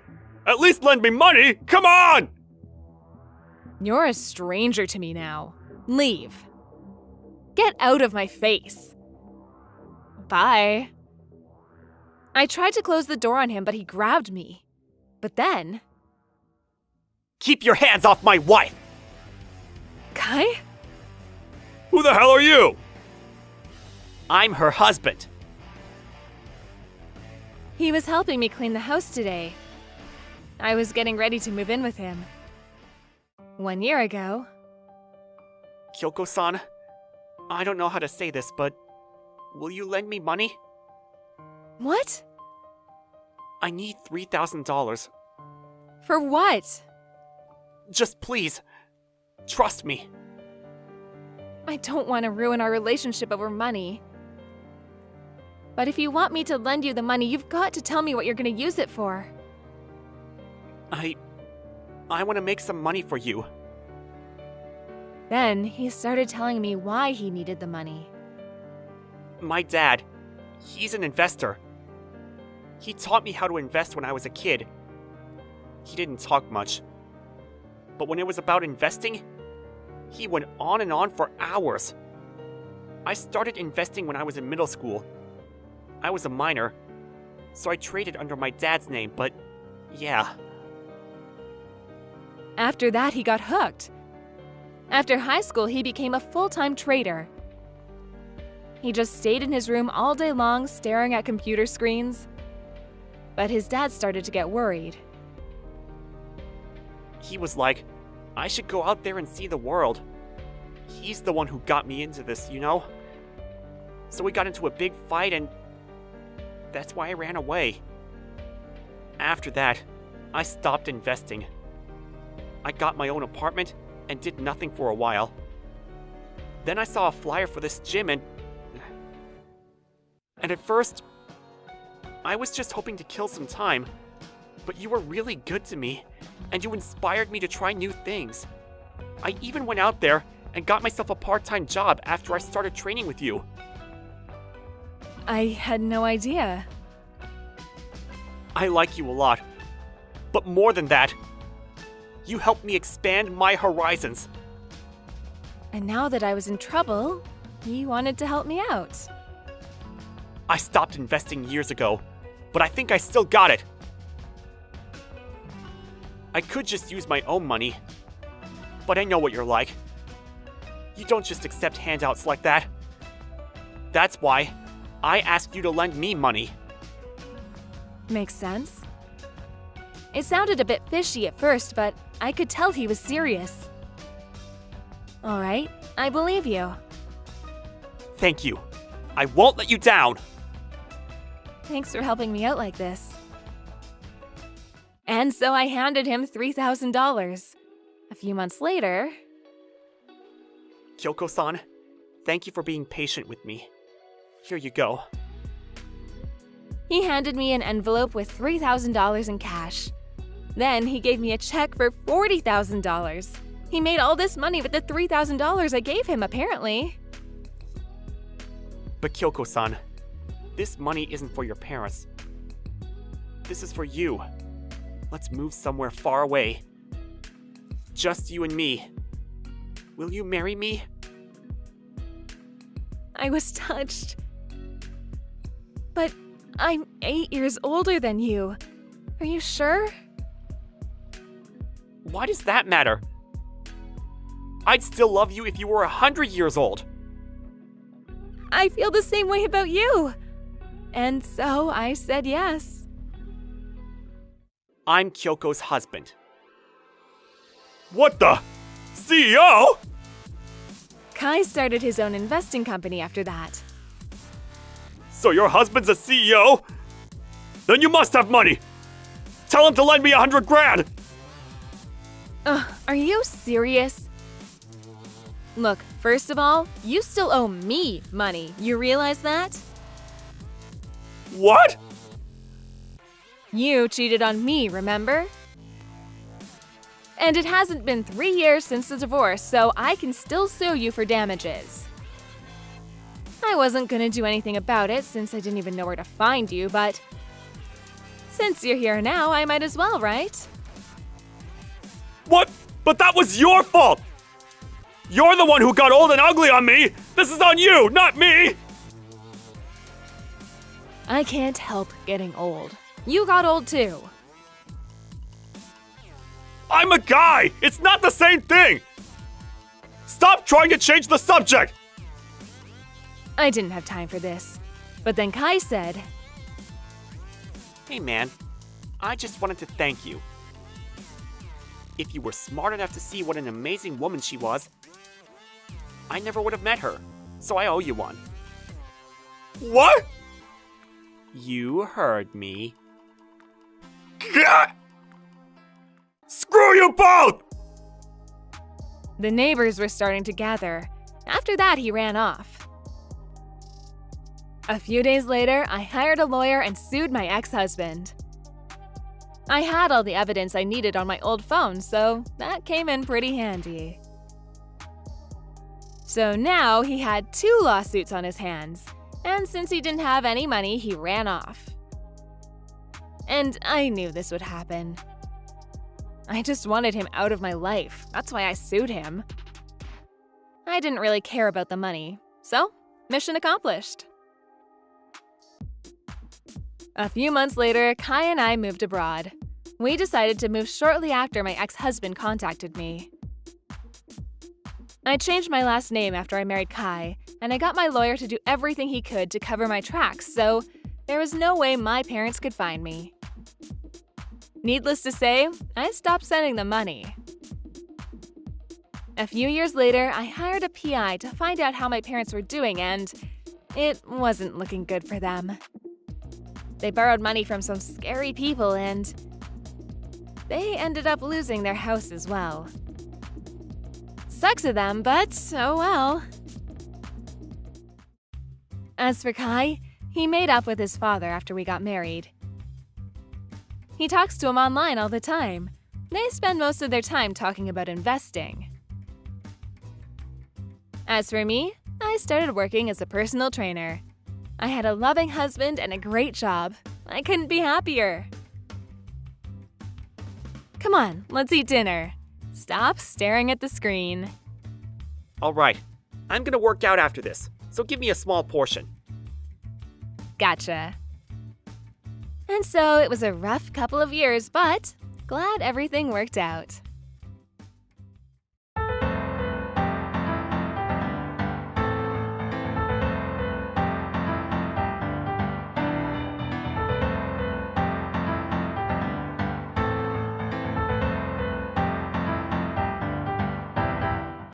At least lend me money! Come on! You're a stranger to me now. Leave. Get out of my face. Bye. I tried to close the door on him, but he grabbed me. But then, Keep your hands off my wife! Kai? Who the hell are you? I'm her husband. He was helping me clean the house today. I was getting ready to move in with him. 1 year ago. Kyoko-san, I don't know how to say this, but will you lend me money? What? I need $3,000. For what? Just please, trust me. I don't want to ruin our relationship over money. But if you want me to lend you the money, you've got to tell me what you're going to use it for. I want to make some money for you. Then he started telling me why he needed the money. My dad, he's an investor. He taught me how to invest when I was a kid. He didn't talk much. But when it was about investing, he went on and on for hours. I started investing when I was in middle school. I was a minor, so I traded under my dad's name, but yeah. After that, he got hooked. After high school, he became a full-time trader. He just stayed in his room all day long, staring at computer screens. But his dad started to get worried. He was like, I should go out there and see the world. He's the one who got me into this, you know? So we got into a big fight and that's why I ran away. After that, I stopped investing. I got my own apartment and did nothing for a while. Then I saw a flyer for this gym and at first, I was just hoping to kill some time, but you were really good to me, and you inspired me to try new things. I even went out there and got myself a part-time job after I started training with you. I had no idea. I like you a lot, but more than that, you helped me expand my horizons. And now that I was in trouble, he wanted to help me out. I stopped investing years ago, but I think I still got it. I could just use my own money, but I know what you're like. You don't just accept handouts like that. That's why I asked you to lend me money. Makes sense. It sounded a bit fishy at first, but I could tell he was serious. All right, I believe you. Thank you. I won't let you down. Thanks for helping me out like this. And so I handed him $3,000. A few months later... Kyoko-san, thank you for being patient with me. Here you go. He handed me an envelope with $3,000 in cash. Then he gave me a check for $40,000. He made all this money with the $3,000 I gave him, apparently. But Kyoko-san, this money isn't for your parents. This is for you. Let's move somewhere far away. Just you and me. Will you marry me? I was touched. But I'm 8 years older than you. Are you sure? Why does that matter? I'd still love you if you were 100 years old. I feel the same way about you. And so I said yes. I'm Kyoko's husband. What the? CEO? Kai started his own investing company after that. So your husband's a CEO? Then you must have money. Tell him to lend me 100 grand. Ugh, are you serious? Look, first of all, you still owe me money. You realize that? What? You cheated on me, remember? And it hasn't been 3 years since the divorce, so I can still sue you for damages. I wasn't gonna do anything about it since I didn't even know where to find you, but since you're here now, I might as well, right? What? But that was your fault! You're the one who got old and ugly on me! This is on you, not me! I can't help getting old. You got old too. I'm a guy! It's not the same thing! Stop trying to change the subject! I didn't have time for this. But then Kai said, Hey man, I just wanted to thank you. If you were smart enough to see what an amazing woman she was, I never would have met her, so I owe you one. What? You heard me. Gah! Screw you both! the neighbors were starting to gather. After that, he ran off. A few days later, I hired a lawyer and sued my ex-husband. I had all the evidence I needed on my old phone, so that came in pretty handy. So now he had 2 lawsuits on his hands, and since he didn't have any money, he ran off. And I knew this would happen. I just wanted him out of my life. That's why I sued him. I didn't really care about the money, so mission accomplished. A few months later, Kai and I moved abroad. We decided to move shortly after my ex-husband contacted me. I changed my last name after I married Kai, and I got my lawyer to do everything he could to cover my tracks, so there was no way my parents could find me. Needless to say, I stopped sending them money. A few years later, I hired a PI to find out how my parents were doing, and it wasn't looking good for them. They borrowed money from some scary people, and they ended up losing their house as well. Sucks of them, but oh well. As for Kai, he made up with his father after we got married. He talks to him online all the time. They spend most of their time talking about investing. As for me, I started working as a personal trainer. I had a loving husband and a great job. I couldn't be happier. Come on, let's eat dinner. Stop staring at the screen. Alright, I'm gonna work out after this, so give me a small portion. Gotcha. And so it was a rough couple of years, but glad everything worked out.